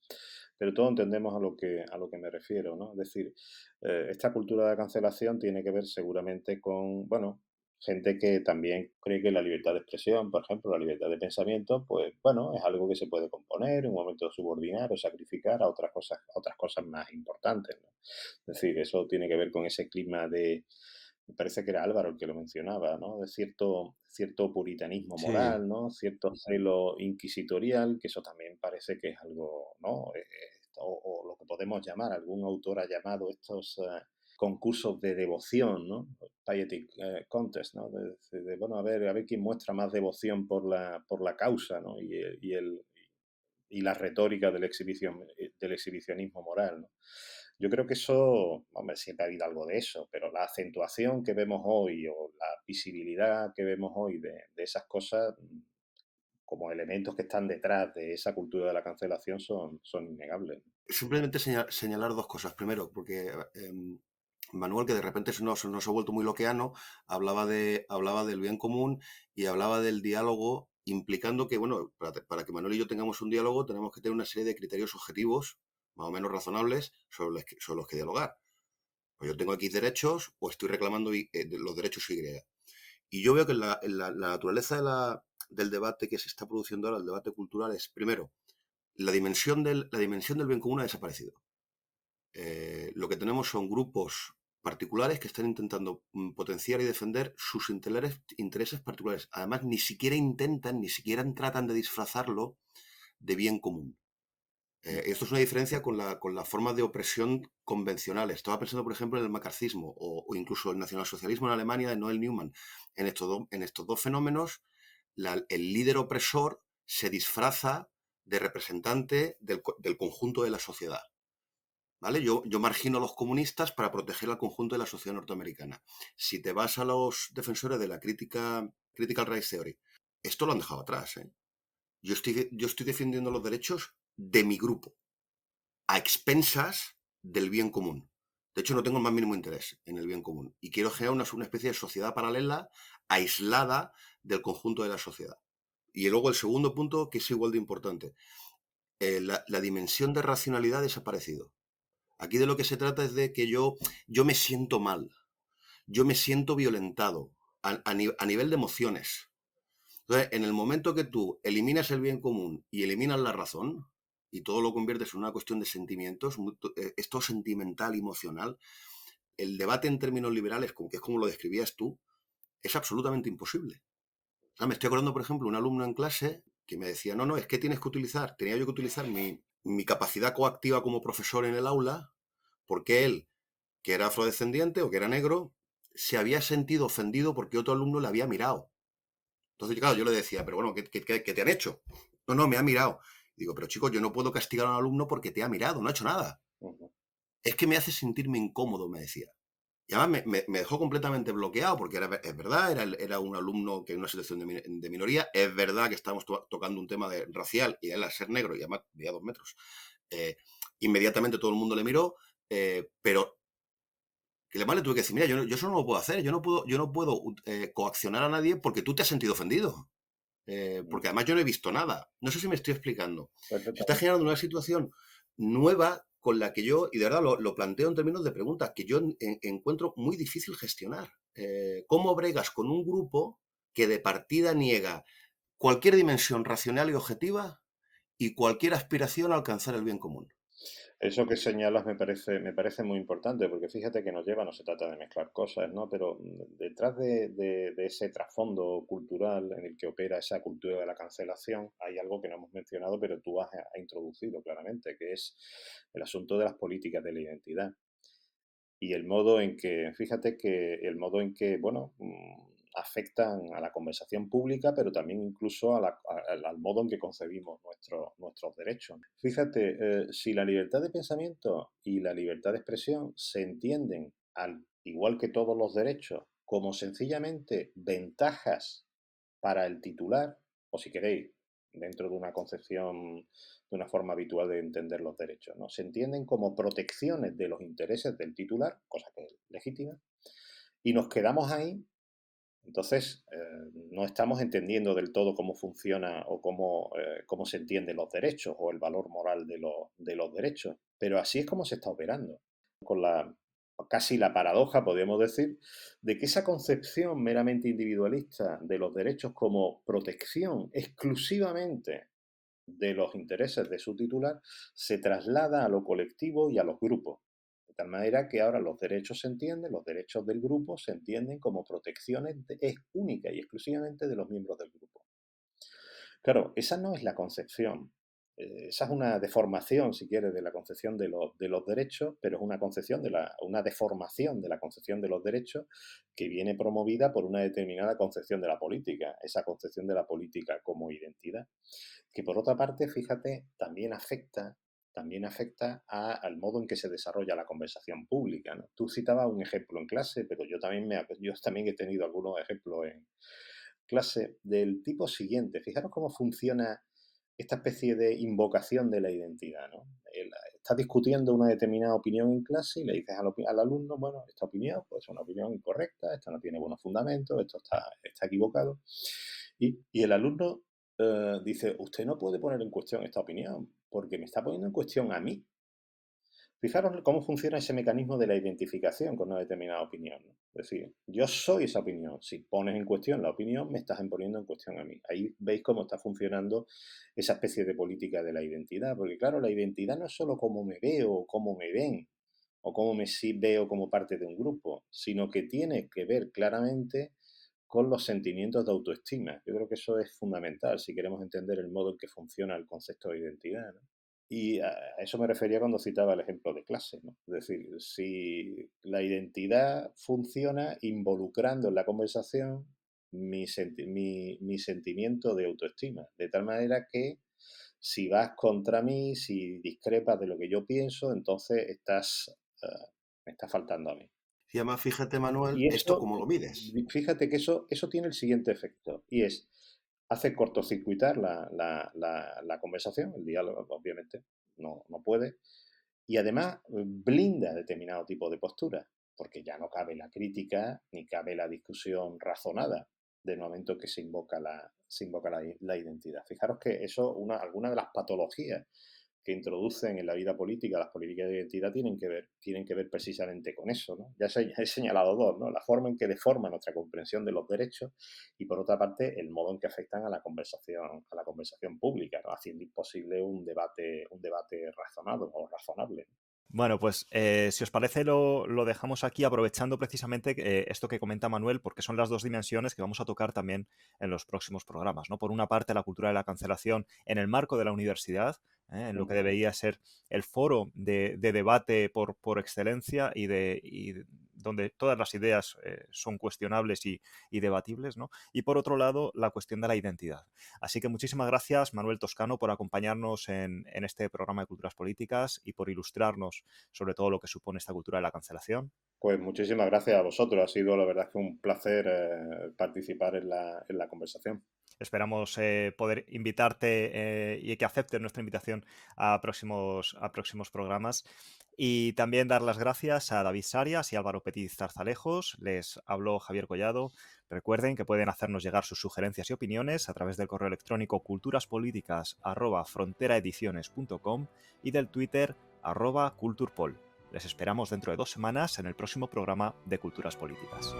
Pero todos entendemos a lo que me refiero, ¿no? Es decir, esta cultura de cancelación tiene que ver seguramente con, bueno, gente que también cree que la libertad de expresión, por ejemplo, la libertad de pensamiento, pues bueno, es algo que se puede componer en un momento subordinar o sacrificar a otras cosas más importantes, ¿no? Es decir, eso tiene que ver con ese clima me parece que era Álvaro el que lo mencionaba, ¿no? De cierto puritanismo Sí, moral, ¿no? Cierto celo inquisitorial, que eso también parece que es algo, ¿no? O lo que podemos llamar, algún autor ha llamado estos concursos de devoción, ¿no? Piety contest, ¿no? Bueno, a ver quién muestra más devoción por la causa, ¿no? Y la retórica del exhibicionismo moral, ¿no? Yo creo que eso, hombre, siempre ha habido algo de eso, pero la acentuación que vemos hoy o la visibilidad que vemos hoy de esas cosas como elementos que están detrás de esa cultura de la cancelación son innegables. Simplemente señalar dos cosas. Primero, porque Manuel, que de repente nos ha vuelto muy loqueano, hablaba del bien común y hablaba del diálogo, implicando que, bueno, para que Manuel y yo tengamos un diálogo, tenemos que tener una serie de criterios objetivos, más o menos razonables, sobre los que dialogar. Pues yo tengo aquí derechos o estoy reclamando los derechos Y. Y yo veo que la naturaleza del debate que se está produciendo ahora, el debate cultural, es, primero, la dimensión del bien común ha desaparecido. Lo que tenemos son grupos particulares que están intentando potenciar y defender sus intereses particulares. Además, ni siquiera tratan de disfrazarlo de bien común. Esto es una diferencia con las formas de opresión convencionales. Estaba pensando, por ejemplo, en el macarcismo o incluso el nacionalsocialismo en Alemania de Noel Neumann. En estos dos fenómenos, el líder opresor se disfraza de representante del conjunto de la sociedad. ¿Vale? Yo margino a los comunistas para proteger al conjunto de la sociedad norteamericana. Si te vas a los defensores de la critical race theory, esto lo han dejado atrás, ¿eh? Yo estoy defendiendo los derechos de mi grupo, a expensas del bien común. De hecho, no tengo el más mínimo interés en el bien común. Y quiero generar una especie de sociedad paralela, aislada del conjunto de la sociedad. Y luego el segundo punto, que es igual de importante. La dimensión de racionalidad ha desaparecido. Aquí de lo que se trata es de que yo me siento mal. Yo me siento violentado a nivel de emociones. Entonces, en el momento que tú eliminas el bien común y eliminas la razón, y todo lo conviertes en una cuestión de sentimientos, esto sentimental, emocional, el debate en términos liberales, que es como lo describías tú, es absolutamente imposible. O sea, me estoy acordando, por ejemplo, un alumno en clase que me decía, no, es que tenía yo que utilizar mi capacidad coactiva como profesor en el aula, porque él, que era afrodescendiente o que era negro, se había sentido ofendido porque otro alumno le había mirado. Entonces, claro, yo le decía, pero bueno, ¿qué te han hecho? No, me ha mirado. Y digo, pero chicos, yo no puedo castigar a un alumno porque te ha mirado, no ha hecho nada. Es que me hace sentirme incómodo, me decía. Y además me dejó completamente bloqueado porque es verdad, era un alumno que en una situación de minoría, es verdad que estábamos tocando un tema racial y él al ser negro y además medía 2 metros, inmediatamente todo el mundo le miró, pero que además le tuve que decir, mira, yo eso no lo puedo hacer, yo no puedo coaccionar a nadie porque tú te has sentido ofendido. Porque además yo no he visto nada. No sé si me estoy explicando. Se está generando una situación nueva con la que yo, y de verdad lo planteo en términos de preguntas, que yo encuentro muy difícil gestionar. ¿Cómo bregas con un grupo que de partida niega cualquier dimensión racional y objetiva y cualquier aspiración a alcanzar el bien común? Eso que señalas me parece muy importante, porque fíjate que no se trata de mezclar cosas, ¿no? Pero detrás de ese trasfondo cultural en el que opera esa cultura de la cancelación, hay algo que no hemos mencionado, pero tú has introducido claramente, que es el asunto de las políticas de la identidad. Y el modo en que, bueno, afectan a la conversación pública, pero también incluso al modo en que concebimos nuestros derechos. Fíjate, si la libertad de pensamiento y la libertad de expresión se entienden, al igual que todos los derechos, como sencillamente ventajas para el titular, o si queréis, dentro de una concepción, de una forma habitual de entender los derechos, ¿no? Se entienden como protecciones de los intereses del titular, cosa que es legítima, y nos quedamos ahí. Entonces, no estamos entendiendo del todo cómo funciona o cómo se entienden los derechos o el valor moral de los derechos. Pero así es como se está operando. Con casi la paradoja, podríamos decir, de que esa concepción meramente individualista de los derechos como protección exclusivamente de los intereses de su titular se traslada a lo colectivo y a los grupos. De tal manera que ahora los derechos los derechos del grupo se entienden como protecciones única y exclusivamente de los miembros del grupo. Claro, esa no es la concepción. Esa es una deformación, si quieres, de la concepción de los derechos, pero es una deformación de la concepción de los derechos que viene promovida por una determinada concepción de la política, esa concepción de la política como identidad, que por otra parte, fíjate, también afecta al modo en que se desarrolla la conversación pública, ¿no? Tú citabas un ejemplo en clase, pero yo también he tenido algunos ejemplos en clase del tipo siguiente. Fijaros cómo funciona esta especie de invocación de la identidad, ¿no? Está discutiendo una determinada opinión en clase y le dices al alumno, bueno, esta opinión pues, es una opinión incorrecta, esta no tiene buenos fundamentos, esto está equivocado. Y el alumno dice, usted no puede poner en cuestión esta opinión, porque me está poniendo en cuestión a mí. Fijaros cómo funciona ese mecanismo de la identificación con una determinada opinión, ¿no? Es decir, yo soy esa opinión. Si pones en cuestión la opinión, me estás poniendo en cuestión a mí. Ahí veis cómo está funcionando esa especie de política de la identidad. Porque claro, la identidad no es solo cómo me veo, o cómo me ven, o cómo me veo como parte de un grupo, sino que tiene que ver claramente con los sentimientos de autoestima. Yo creo que eso es fundamental si queremos entender el modo en que funciona el concepto de identidad, ¿no? Y a eso me refería cuando citaba el ejemplo de clase, ¿no? Es decir, si la identidad funciona involucrando en la conversación mi sentimiento de autoestima, de tal manera que si vas contra mí, si discrepas de lo que yo pienso, entonces me estás faltando a mí. Y además, fíjate, Manuel, Y esto eso, cómo lo mides. fíjate que eso tiene el siguiente efecto, y es, hace cortocircuitar la conversación, el diálogo, obviamente, no puede, y además blinda determinado tipo de postura, porque ya no cabe la crítica ni cabe la discusión razonada del momento que se invoca la identidad. Fijaros que eso, algunas de las patologías que introducen en la vida política las políticas de identidad tienen que ver precisamente con eso, ¿no? Ya he señalado dos, ¿no? La forma en que deforma nuestra comprensión de los derechos y, por otra parte, el modo en que afectan a la conversación pública, ¿no? Haciendo imposible un debate razonado o razonable, ¿no? Bueno, pues si os parece lo dejamos aquí, aprovechando precisamente esto que comenta Manuel, porque son las dos dimensiones que vamos a tocar también en los próximos programas, ¿no? Por una parte, la cultura de la cancelación en el marco de la universidad, en lo que debería ser el foro de debate por excelencia y donde todas las ideas son cuestionables y debatibles, ¿no? Y por otro lado, la cuestión de la identidad. Así que muchísimas gracias, Manuel Toscano, por acompañarnos en este programa de Culturas Políticas y por ilustrarnos sobre todo lo que supone esta cultura de la cancelación. Pues muchísimas gracias a vosotros. Ha sido, la verdad, que un placer participar en la conversación. Esperamos poder invitarte y que aceptes nuestra invitación a próximos programas. Y también dar las gracias a David Sarias y Álvaro Petit Zarzalejos. Les habló Javier Collado. Recuerden que pueden hacernos llegar sus sugerencias y opiniones a través del correo electrónico culturaspolíticas@fronteraediciones.com y del Twitter @culturpol. Les esperamos dentro de 2 semanas en el próximo programa de Culturas Políticas.